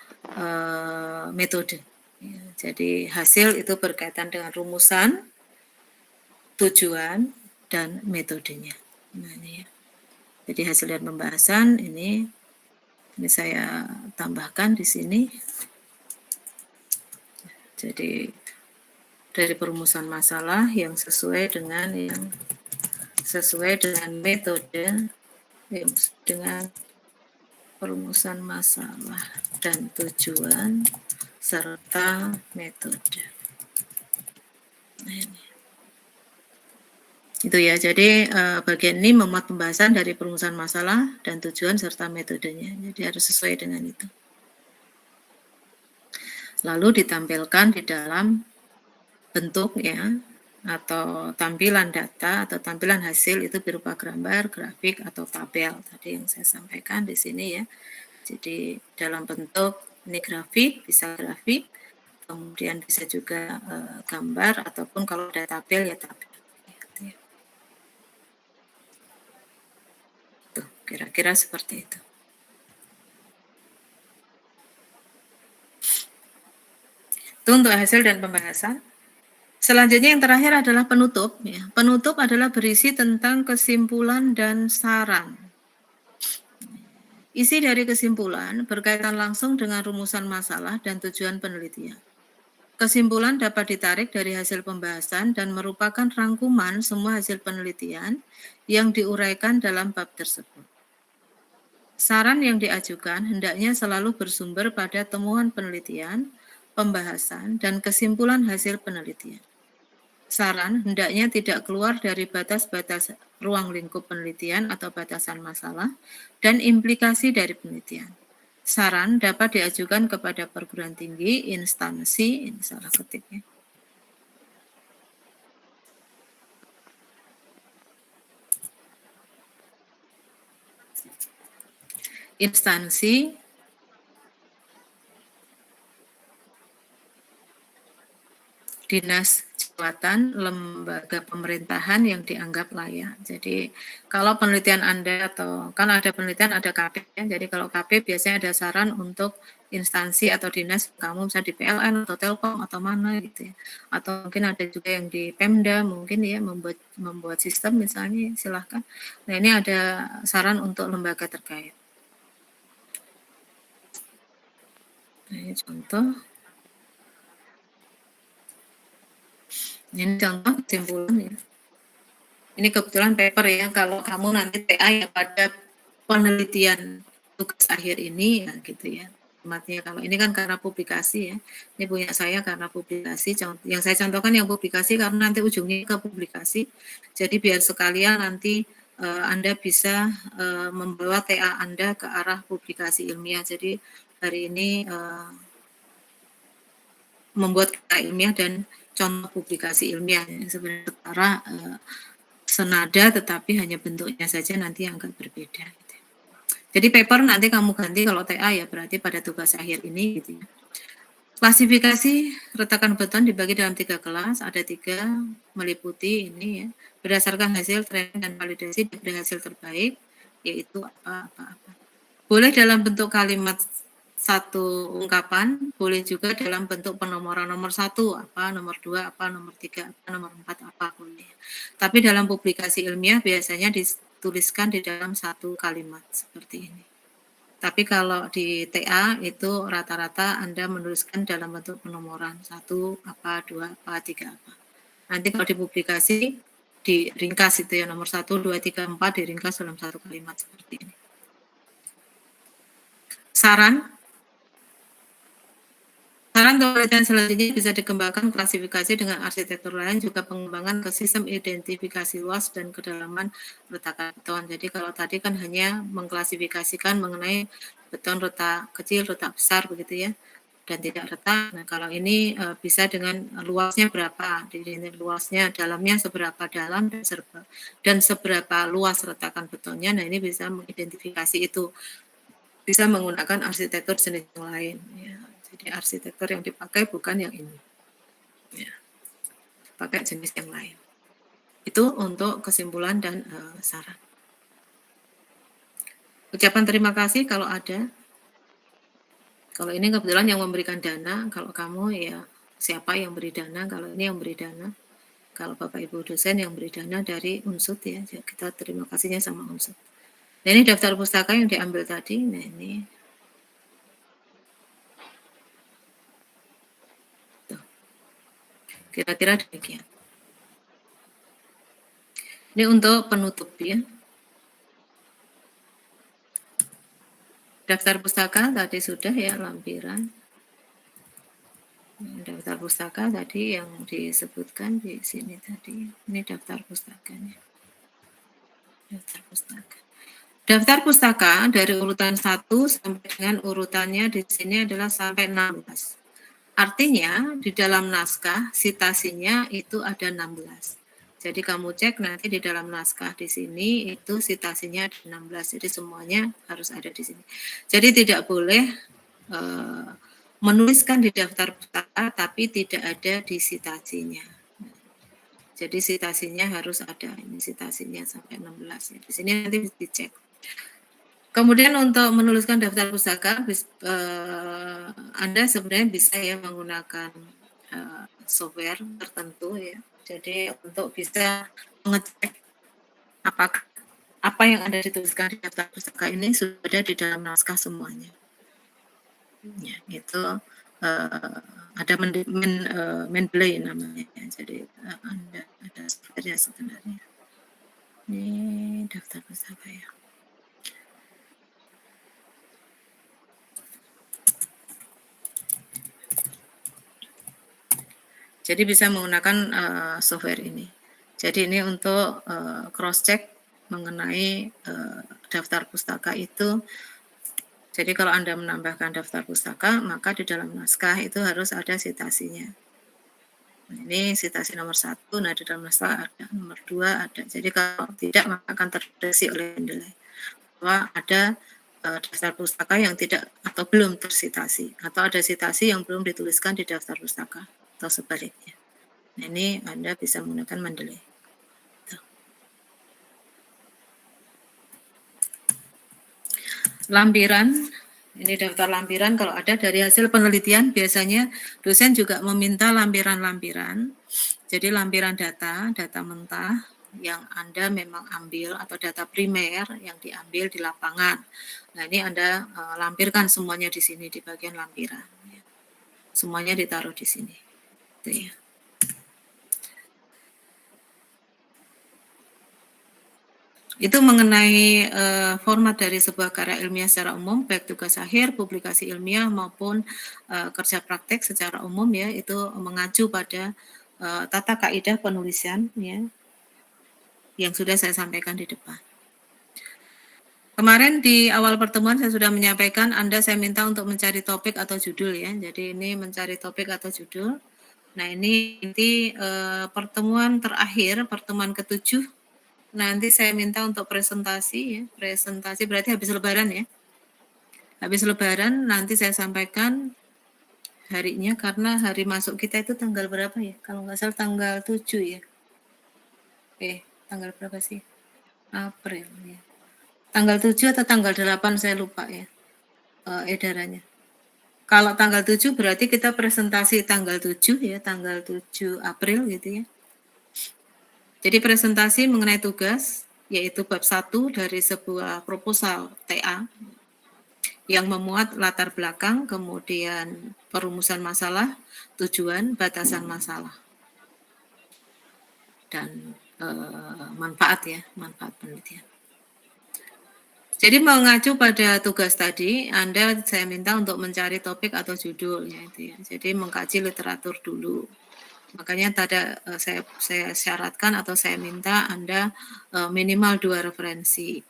metode. Ya, jadi hasil itu berkaitan dengan rumusan, tujuan, dan metodenya. Nah, ini ya. Jadi hasil dan pembahasan ini saya tambahkan di sini. Jadi dari perumusan masalah yang sesuai dengan metode, dengan perumusan masalah dan tujuan serta metode. Nah, ini. Itu ya, jadi bagian ini memuat pembahasan dari perumusan masalah dan tujuan serta metodenya. Jadi harus sesuai dengan itu. Lalu ditampilkan di dalam bentuk ya, atau tampilan data atau tampilan hasil itu berupa gambar, grafik, atau tabel. Tadi yang saya sampaikan di sini ya. Jadi dalam bentuk ini grafik, bisa grafik, kemudian bisa juga gambar, ataupun kalau ada tabel ya tabel. Kira-kira seperti itu. Itu untuk hasil dan pembahasan. Selanjutnya yang terakhir adalah penutup. Ya. Penutup adalah berisi tentang kesimpulan dan saran. Isi dari kesimpulan berkaitan langsung dengan rumusan masalah dan tujuan penelitian. Kesimpulan dapat ditarik dari hasil pembahasan dan merupakan rangkuman semua hasil penelitian yang diuraikan dalam bab tersebut. Saran yang diajukan hendaknya selalu bersumber pada temuan penelitian, pembahasan, dan kesimpulan hasil penelitian. Saran hendaknya tidak keluar dari batas-batas ruang lingkup penelitian atau batasan masalah dan implikasi dari penelitian. Saran dapat diajukan kepada perguruan tinggi, instansi, ini salah ketiknya, instansi, dinas jabatan, lembaga pemerintahan yang dianggap layak. Jadi kalau penelitian Anda atau kan ada penelitian ada KP ya. Jadi kalau KP biasanya ada saran untuk instansi atau dinas kamu bisa di PLN atau Telkom atau mana gitu ya. Atau mungkin ada juga yang di Pemda mungkin ya membuat sistem misalnya silahkan. Nah ini ada saran untuk lembaga terkait. Nah, ini contoh. Ini contoh kesimpulan ya. Ini kebetulan paper ya, kalau kamu nanti TA ya pada penelitian tugas akhir ini ya gitu ya. Tempatnya kalau ini kan karena publikasi ya. Ini punya saya karena publikasi. Yang saya contohkan yang publikasi karena nanti ujungnya ke publikasi. Jadi biar sekalian nanti Anda bisa membawa TA Anda ke arah publikasi ilmiah. Jadi hari ini membuat TA ilmiah dan contoh publikasi ilmiah yang sebenarnya setara senada tetapi hanya bentuknya saja nanti yang agak berbeda. Gitu. Jadi paper nanti kamu ganti kalau TA ya berarti pada tugas akhir ini gitu ya. Klasifikasi retakan beton dibagi dalam 3 kelas, ada 3 meliputi ini ya, berdasarkan hasil training dan validasi dari hasil terbaik yaitu apa-apa. Boleh dalam bentuk kalimat satu ungkapan, boleh juga dalam bentuk penomoran nomor 1, apa, nomor 2, apa, nomor 3, apa, nomor 4, apa, boleh. Tapi dalam publikasi ilmiah biasanya dituliskan di dalam satu kalimat seperti ini. Tapi kalau di TA itu rata-rata Anda menuliskan dalam bentuk penomoran 1, apa, 2, apa, 3, apa. Nanti kalau dipublikasi diringkas itu ya nomor 1, 2, 3, 4 diringkas dalam satu kalimat seperti ini. Saran penelitian selanjutnya bisa dikembangkan klasifikasi dengan arsitektur lain juga pengembangan ke sistem identifikasi luas dan kedalaman retakan beton. Jadi kalau tadi kan hanya mengklasifikasikan mengenai beton retak kecil, retak besar begitu ya, dan tidak retak. Nah kalau ini bisa dengan luasnya berapa, luasnya dalamnya seberapa dalam dan seberapa luas retakan betonnya. Nah ini bisa mengidentifikasi itu, bisa menggunakan arsitektur jenis yang lain. Ya. Jadi arsitektur yang dipakai bukan yang ini, ya, pakai jenis yang lain. Itu untuk kesimpulan dan saran. Ucapan terima kasih kalau ada. Kalau ini kebetulan yang memberikan dana, kalau kamu ya siapa yang beri dana, kalau ini yang beri dana. Kalau Bapak Ibu dosen yang beri dana dari Unsud ya, kita terima kasihnya sama Unsud. Nah ini daftar pustaka yang diambil tadi, nah ini kira-kira demikian. Ini untuk penutup ya. Daftar pustaka tadi sudah ya, lampiran. Daftar pustaka tadi yang disebutkan di sini tadi. Ini daftar pustakanya. Daftar pustaka. Daftar pustaka dari urutan 1 sampai dengan urutannya di sini adalah sampai 16. Artinya di dalam naskah sitasinya itu ada 16. Jadi kamu cek nanti di dalam naskah di sini itu sitasinya ada 16. Jadi semuanya harus ada di sini. Jadi tidak boleh menuliskan di daftar pustaka tapi tidak ada di sitasinya. Jadi sitasinya harus ada. Ini sitasinya sampai 16. Di sini nanti dicek. Kemudian untuk menuliskan daftar pustaka, Anda sebenarnya bisa ya menggunakan software tertentu ya. Jadi untuk bisa mengecek apakah apa yang Anda dituliskan di daftar pustaka ini sudah ada di dalam naskah semuanya. Ya, itu ada Mendeley namanya. Jadi Anda ada software sebenarnya. Ini daftar pustaka ya. Jadi bisa menggunakan software ini. Jadi ini untuk cross check mengenai daftar pustaka itu. Jadi kalau Anda menambahkan daftar pustaka, maka di dalam naskah itu harus ada sitasinya. Nah, ini sitasi nomor 1, nah di dalam naskah ada nomor 2 ada. Jadi kalau tidak maka akan terdeteksi oleh Mendeley bahwa ada daftar pustaka yang tidak atau belum tersitasi, atau ada sitasi yang belum dituliskan di daftar pustaka atau sebaliknya. Nah, ini Anda bisa menggunakan Mendeley. Lampiran, ini daftar lampiran kalau ada dari hasil penelitian biasanya dosen juga meminta lampiran-lampiran. Jadi lampiran data mentah yang Anda memang ambil atau data primer yang diambil di lapangan. Nah, ini Anda lampirkan semuanya di sini di bagian lampiran. Semuanya ditaruh di sini. Itu ya. Itu mengenai format dari sebuah karya ilmiah secara umum, baik tugas akhir, publikasi ilmiah maupun kerja praktek secara umum ya, itu mengacu pada tata kaidah penulisan ya, yang sudah saya sampaikan di depan. Kemarin di awal pertemuan saya sudah menyampaikan Anda saya minta untuk mencari topik atau judul ya, jadi ini mencari topik atau judul. Nah ini nanti pertemuan terakhir, pertemuan ke-7, nanti saya minta untuk presentasi ya, presentasi berarti habis lebaran ya. Habis lebaran nanti saya sampaikan harinya karena hari masuk kita itu tanggal berapa ya? Kalau nggak salah tanggal 7 ya. Tanggal berapa sih? April ya. Tanggal 7 atau tanggal 8 saya lupa ya edarannya. Kalau tanggal 7 berarti kita presentasi tanggal 7 ya, tanggal 7 April gitu ya. Jadi presentasi mengenai tugas, yaitu bab 1 dari sebuah proposal TA yang memuat latar belakang, kemudian perumusan masalah, tujuan, batasan masalah, dan manfaat ya, manfaat penelitian. Jadi mengacu pada tugas tadi, saya minta untuk mencari topik atau judul ya itu ya. Jadi mengkaji literatur dulu. Makanya tadi saya syaratkan atau saya minta Anda minimal 2 referensi.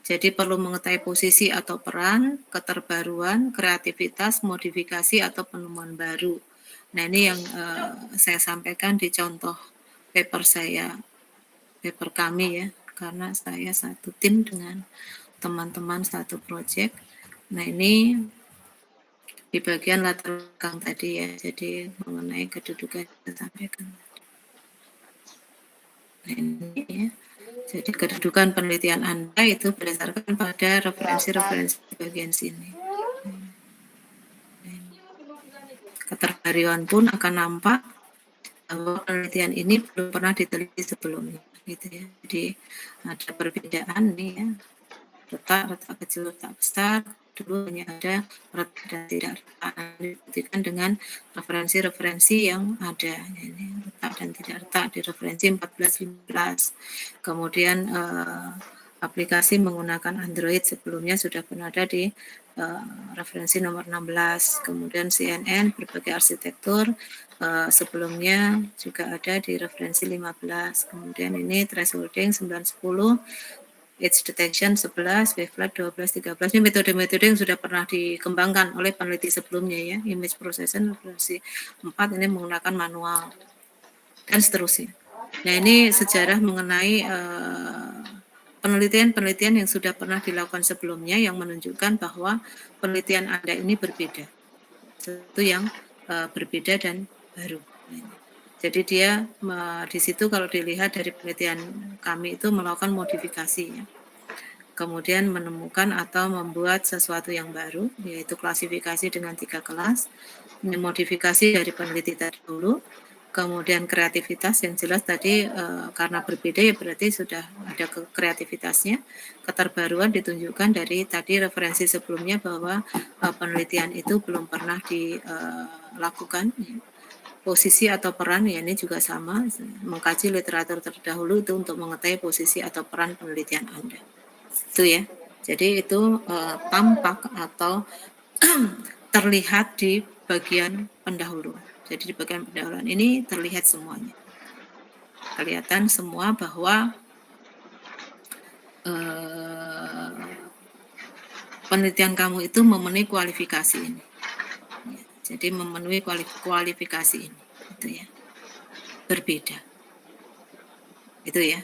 Jadi perlu mengetahui posisi atau peran, keterbaruan, kreativitas, modifikasi atau penemuan baru. Nah ini yang saya sampaikan di contoh paper saya, paper kami ya, karena saya satu tim dengan teman-teman satu proyek. Nah ini di bagian latar belakang tadi ya, jadi mengenai kedudukan yang saya sampaikan. Nah ini ya, jadi kedudukan penelitian Anda itu berdasarkan pada referensi-referensi bagian sini. Keterbaruan pun akan nampak bahwa penelitian ini belum pernah diteliti sebelumnya, gitu ya. Jadi ada perbedaan nih ya, retak kecil, retak besar. Dulu hanya ada retak dan tidak retak, dibuktikan dengan referensi-referensi yang ada. Ini retak dan tidak retak di referensi 14-15. Kemudian aplikasi menggunakan Android sebelumnya sudah pernah ada di referensi nomor 16. Kemudian CNN berbagai arsitektur sebelumnya juga ada di referensi 15. Kemudian ini thresholding 910, edge detection 11, wavelet 12, 13. Ini metode-metode yang sudah pernah dikembangkan oleh peneliti sebelumnya ya. Image processing versi 4 ini menggunakan manual dan seterusnya. Nah ini sejarah mengenai penelitian-penelitian yang sudah pernah dilakukan sebelumnya yang menunjukkan bahwa penelitian Anda ini berbeda. Itu yang berbeda dan baru. Jadi dia di situ kalau dilihat dari penelitian kami itu melakukan modifikasi ya. kemudian menemukan atau membuat sesuatu yang baru, yaitu klasifikasi dengan 3 kelas, modifikasi dari peneliti terdahulu, kemudian kreativitas yang jelas tadi karena berbeda ya berarti sudah ada kreativitasnya, keterbaruan ditunjukkan dari tadi referensi sebelumnya bahwa penelitian itu belum pernah dilakukan. Posisi atau peran ya ini juga sama, mengkaji literatur terdahulu itu untuk mengetahui posisi atau peran penelitian Anda. Itu ya. Jadi itu tampak atau terlihat di bagian pendahuluan. Jadi di bagian pendahuluan ini terlihat semuanya. Kelihatan semua bahwa penelitian kamu itu memenuhi kualifikasi ini. Jadi memenuhi kualifikasi ini. Itu ya. Berbeda. Itu ya.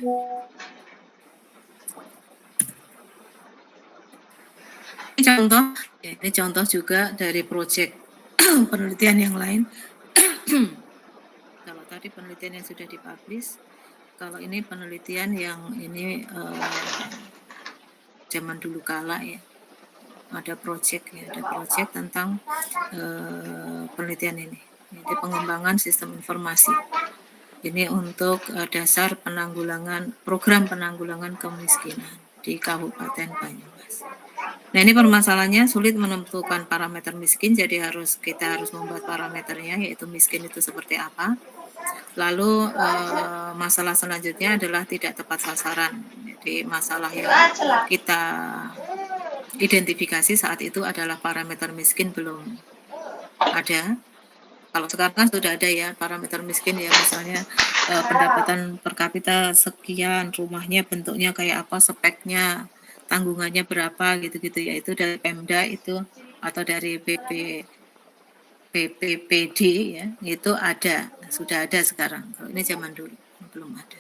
Ini contoh juga dari proyek penelitian yang lain. Kalau tadi penelitian yang sudah dipublish, kalau ini penelitian yang ini zaman dulu kala ya, ada proyek tentang penelitian ini, yaitu pengembangan sistem informasi. Ini untuk dasar program penanggulangan kemiskinan di Kabupaten Banyumas. Nah ini permasalahannya sulit menentukan parameter miskin, jadi kita harus membuat parameternya, yaitu miskin itu seperti apa. Lalu masalah selanjutnya adalah tidak tepat sasaran. Jadi masalah yang kita identifikasi saat itu adalah parameter miskin belum ada. Kalau sekarang kan sudah ada ya parameter miskin ya, misalnya pendapatan per kapita sekian, rumahnya bentuknya kayak apa, speknya, tanggungannya berapa gitu-gitu ya, itu dari Pemda itu atau dari BPPD ya, itu ada, sudah ada sekarang. Kalau ini zaman dulu belum ada.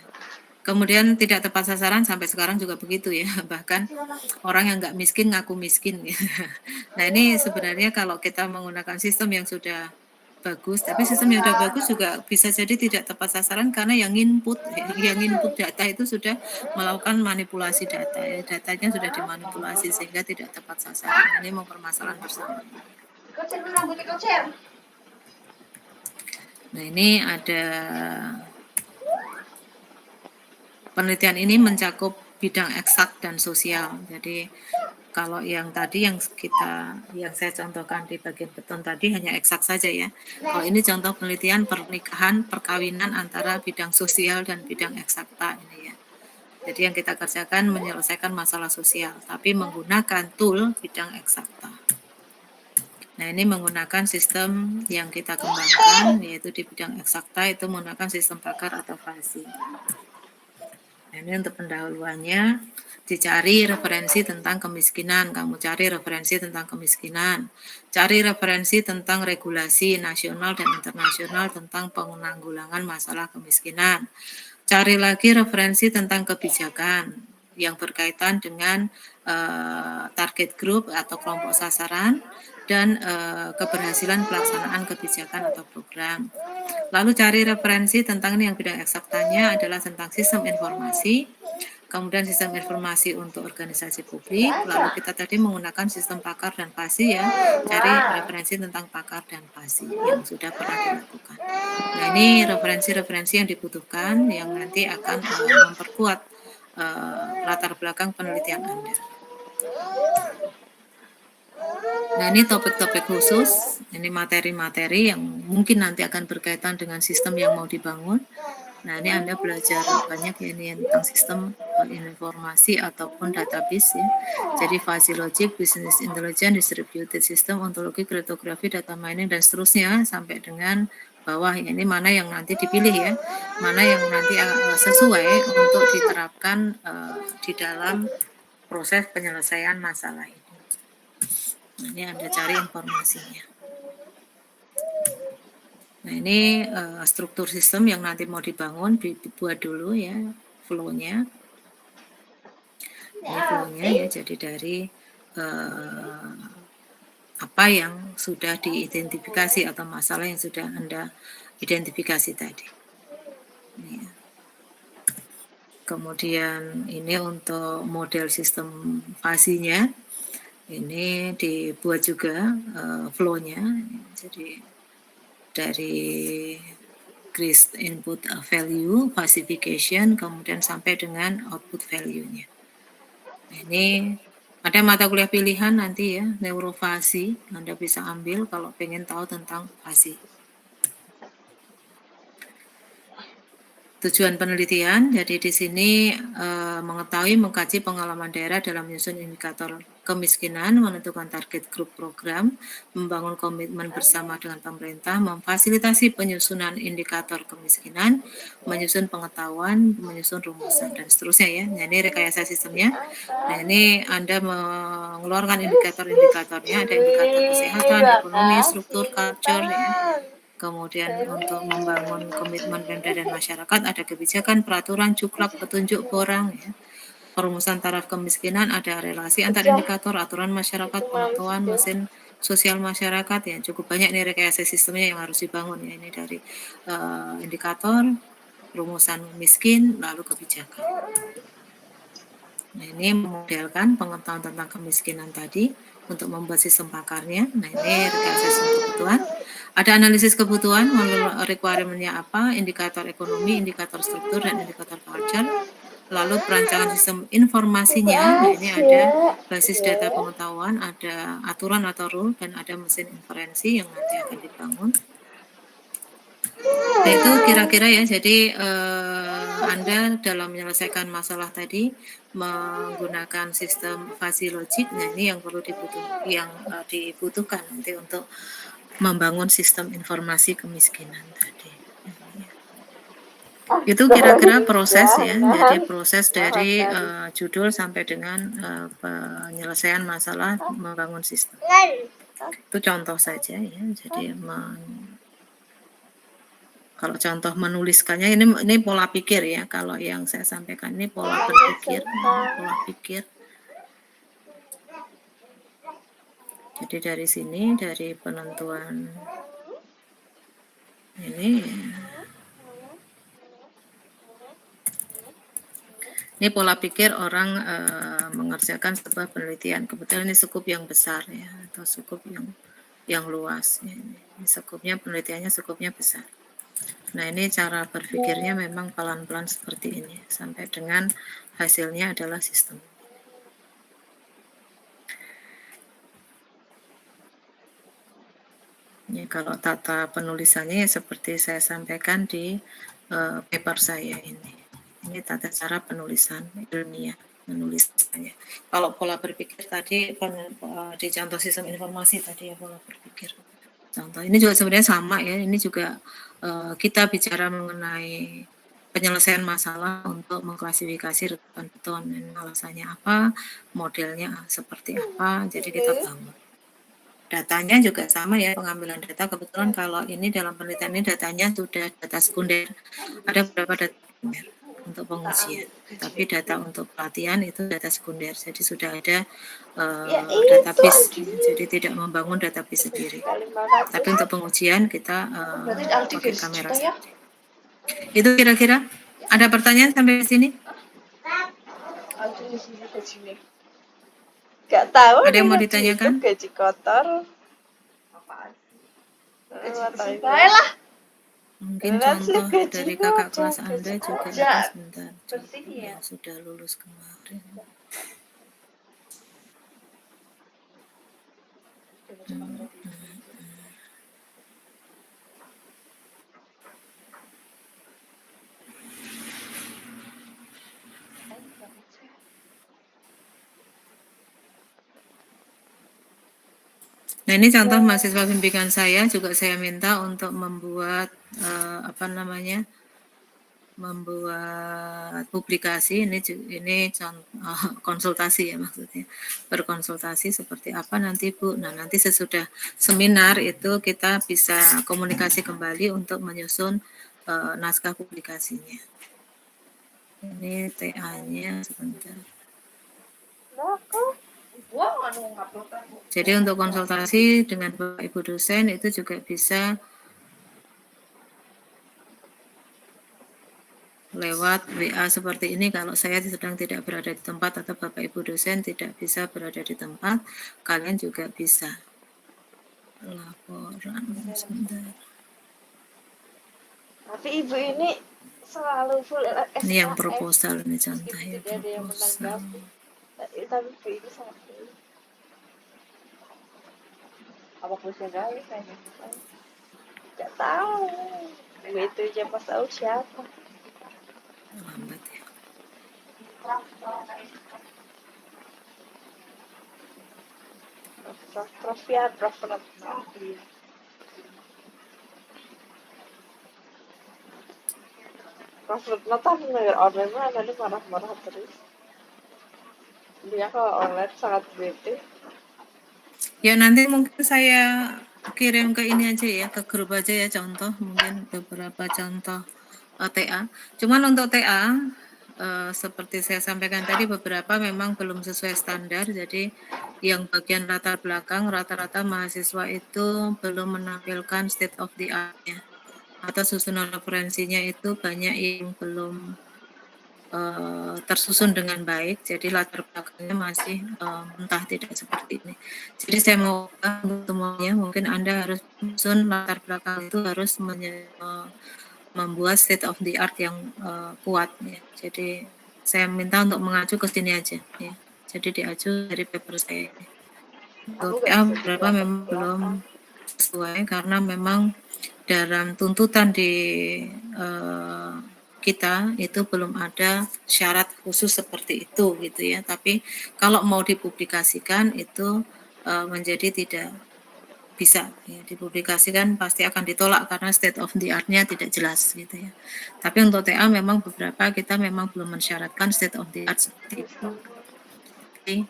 Kemudian tidak tepat sasaran sampai sekarang juga begitu ya, bahkan orang yang nggak miskin ngaku miskin. Ya. Nah ini sebenarnya kalau kita menggunakan sistem yang sudah bagus, tapi sistem yang sudah bagus juga bisa jadi tidak tepat sasaran karena yang input data itu sudah melakukan manipulasi data, ya. Datanya sudah dimanipulasi sehingga tidak tepat sasaran. Ini mempermasalahan bersama. Nah ini ada penelitian ini mencakup bidang eksak dan sosial. Jadi kalau yang tadi yang saya contohkan di bagian beton tadi hanya eksak saja ya. Kalau ini contoh penelitian pernikahan, perkawinan antara bidang sosial dan bidang eksakta ini ya. Jadi yang kita kerjakan menyelesaikan masalah sosial, tapi menggunakan tool bidang eksakta. Nah ini menggunakan sistem yang kita kembangkan, yaitu di bidang eksakta itu menggunakan sistem pakar atau fasi. Nah, ini untuk pendahuluannya, dicari referensi tentang kemiskinan, kamu cari referensi tentang kemiskinan, cari referensi tentang regulasi nasional dan internasional tentang penanggulangan masalah kemiskinan, cari lagi referensi tentang kebijakan yang berkaitan dengan target group atau kelompok sasaran dan keberhasilan pelaksanaan kebijakan atau program. Lalu cari referensi tentang ini yang bidang eksaktanya adalah tentang sistem informasi, kemudian sistem informasi untuk organisasi publik, lalu kita tadi menggunakan sistem pakar dan fasi ya, cari referensi tentang pakar dan fasi yang sudah pernah dilakukan. Nah ini referensi-referensi yang dibutuhkan yang nanti akan memperkuat latar belakang penelitian Anda. Nah ini topik-topik khusus, ini materi-materi yang mungkin nanti akan berkaitan dengan sistem yang mau dibangun. Nah ini Anda belajar banyak ya ini tentang sistem informasi ataupun database ya. Jadi fuzzy logic, business intelligence, distributed system, ontologi, kriptografi, data mining dan seterusnya sampai dengan bawah ya. Ini mana yang nanti dipilih ya, mana yang nanti sesuai untuk diterapkan di dalam proses penyelesaian masalah ini. Ini Anda cari informasinya. Nah ini struktur sistem yang nanti mau dibangun, dibuat dulu ya flow-nya. Ini flow-nya ya, jadi dari apa yang sudah diidentifikasi atau masalah yang sudah Anda identifikasi tadi. Ini ya. Kemudian ini untuk model sistem fasinya, ini dibuat juga flow-nya. Jadi dari GRIS input value, classification, kemudian sampai dengan output value-nya. Nah, ini ada mata kuliah pilihan nanti ya, neurofasi. Anda bisa ambil kalau pengen tahu tentang fasi. Tujuan penelitian, jadi di sini mengetahui, mengkaji pengalaman daerah dalam menyusun indikator kemiskinan, menentukan target grup program, membangun komitmen bersama dengan pemerintah, memfasilitasi penyusunan indikator kemiskinan, menyusun pengetahuan, menyusun rumusan, dan seterusnya ya. Nah, ini rekayasa sistemnya. Nah, ini Anda mengeluarkan indikator-indikatornya, ada indikator kesehatan, ekonomi, struktur, culture, ya. Kemudian untuk membangun komitmen Pemda dan masyarakat ada kebijakan, peraturan, cuklak, petunjuk, borang, ya. Perumusan taraf kemiskinan, ada relasi antar indikator, aturan masyarakat, pengetahuan, mesin sosial masyarakat, ya. Cukup banyak nih rekayasa sistemnya yang harus dibangun ya. Ini dari indikator, rumusan miskin, lalu kebijakan. Nah, ini memodelkan pengetahuan tentang kemiskinan tadi untuk membuat sistem pakarnya. Nah, ini rekayasa sistem kebutuhan. Ada analisis kebutuhan, requirement-nya apa, indikator ekonomi, indikator struktur, dan indikator culture. Lalu perancangan sistem informasinya, nah ini ada basis data pengetahuan, ada aturan atau rule, dan ada mesin inferensi yang nanti akan dibangun. Nah, itu kira-kira ya, jadi Anda dalam menyelesaikan masalah tadi menggunakan sistem fuzzy logic. Nah, ini yang perlu dibutuhkan nanti untuk membangun sistem informasi kemiskinan tadi. Itu kira-kira proses ya, jadi proses dari judul sampai dengan penyelesaian masalah membangun sistem. Itu contoh saja ya, jadi kalau contoh menuliskannya ini pola pikir ya, kalau yang saya sampaikan ini pola berpikir, pola pikir. Jadi dari sini, dari penentuan ini pola pikir orang mengerjakan sebuah penelitian. Kebetulan ini skup yang besar ya, atau skup yang luas. Ini skupnya, penelitiannya skupnya besar. Nah, ini cara berpikirnya memang pelan-pelan seperti ini, sampai dengan hasilnya adalah sistem. Ya, kalau tata penulisannya ya seperti saya sampaikan di paper saya ini. Ini tata cara penulisan ilmiah, menulisnya. Kalau pola berpikir tadi di contoh sistem informasi tadi ya, pola berpikir. Contoh ini juga sebenarnya sama ya. Ini juga kita bicara mengenai penyelesaian masalah untuk mengklasifikasi retakan beton. Alasannya apa, modelnya seperti apa. Jadi kita bangun. Datanya juga sama ya, pengambilan data. Kebetulan kalau ini dalam penelitian ini datanya sudah data sekunder. Ada beberapa data sekunder untuk pengujian. Tapi data untuk pelatihan itu data sekunder. Jadi sudah ada database. Jadi tidak membangun database sendiri. Tapi untuk pengujian kita pakai kamera sendiri. Itu kira-kira. Ada pertanyaan sampai sini? Gak tahu. Ada yang mau ditanyakan? Gaji kotor. Apaan sih? Lah. Mungkin contoh dari kakak kelas Anda juga ada sebentar. Yang sudah lulus kemarin. Nah, ini contoh mahasiswa bimbingan saya, juga saya minta untuk membuat membuat publikasi. Ini contoh konsultasi ya, maksudnya berkonsultasi seperti apa nanti Bu. Nah, nanti sesudah seminar itu kita bisa komunikasi kembali untuk menyusun naskah publikasinya. Ini TA-nya sebentar. Jadi untuk konsultasi dengan Bapak Ibu dosen itu juga bisa lewat WA seperti ini kalau saya sedang tidak berada di tempat atau Bapak Ibu dosen tidak bisa berada di tempat, kalian juga bisa. Laporan sebentar. Tapi Ibu ini selalu full SKS. Ini yang proposal ini contoh ya, proposal. Tapi Ibu ini sangat full. Apa pusingnya saya nggak tahu. Itu aja pas tahu siapa. Lambat ya. Prof ya, Prof. Prof. Nota bener online mah nanti marah-marah terus. Dia kalau online sangat bete. Ya nanti mungkin saya kirim ke ini aja ya, ke grup aja ya contoh, mungkin beberapa contoh TA. Cuman untuk TA, seperti saya sampaikan tadi beberapa memang belum sesuai standar, jadi yang bagian latar belakang rata-rata mahasiswa itu belum menampilkan state of the art-nya atau susunan referensinya itu banyak yang belum tersusun dengan baik, jadi latar belakangnya masih mentah tidak seperti ini. Jadi saya mau untuk semuanya, mungkin Anda harus susun latar belakang itu harus membuat state of the art yang kuat ya. Jadi saya minta untuk mengacu ke sini aja ya. Jadi diacu dari paper saya. Untuk TA beberapa memang belum sesuai karena memang dalam tuntutan di kita itu belum ada syarat khusus seperti itu gitu ya. Tapi kalau mau dipublikasikan itu menjadi tidak bisa ya, dipublikasikan pasti akan ditolak karena state of the art-nya tidak jelas gitu ya. Tapi untuk TA memang beberapa kita memang belum mensyaratkan state of the art seperti itu. Jadi,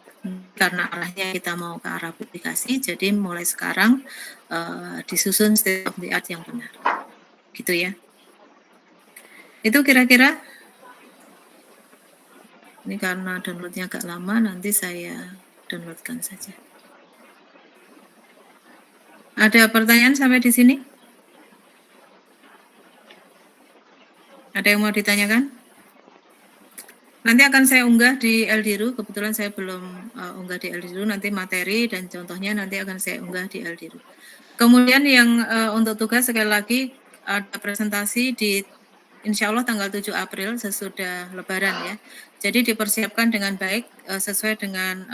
karena arahnya kita mau ke arah publikasi, jadi mulai sekarang disusun state of the art yang benar, gitu ya. Itu kira-kira. Ini karena downloadnya agak lama, nanti saya downloadkan saja. Ada pertanyaan sampai di sini? Ada yang mau ditanyakan? Nanti akan saya unggah di Eldiru, kebetulan saya belum unggah di Eldiru, nanti materi dan contohnya nanti akan saya unggah di Eldiru. Kemudian yang untuk tugas sekali lagi ada presentasi di Insya Allah tanggal 7 April sesudah Lebaran ya. Jadi dipersiapkan dengan baik sesuai dengan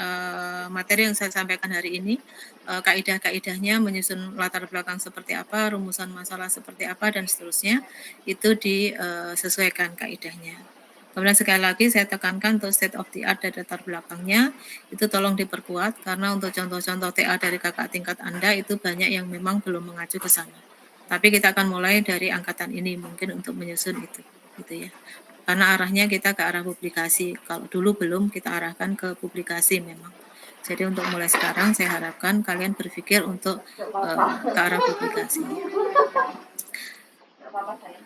materi yang saya sampaikan hari ini, kaidah-kaidahnya, menyusun latar belakang seperti apa, rumusan masalah seperti apa dan seterusnya itu disesuaikan kaidahnya. Kemudian sekali lagi saya tekankan untuk state of the art dan latar belakangnya itu tolong diperkuat karena untuk contoh-contoh TA dari kakak tingkat Anda itu banyak yang memang belum mengacu ke sana. Tapi kita akan mulai dari angkatan ini mungkin untuk menyusun itu, gitu ya. Karena arahnya kita ke arah publikasi. Kalau dulu belum, kita arahkan ke publikasi memang. Jadi untuk mulai sekarang saya harapkan kalian berpikir untuk ke arah publikasi.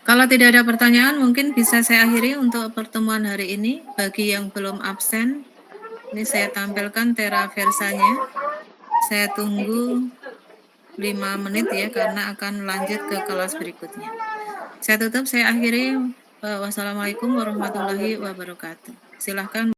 Kalau tidak ada pertanyaan, mungkin bisa saya akhiri untuk pertemuan hari ini. Bagi yang belum absen, ini saya tampilkan teraversanya. Saya tunggu 5 menit ya, karena akan lanjut ke kelas berikutnya. Saya tutup, saya akhiri. Wassalamualaikum warahmatullahi wabarakatuh. Silahkan.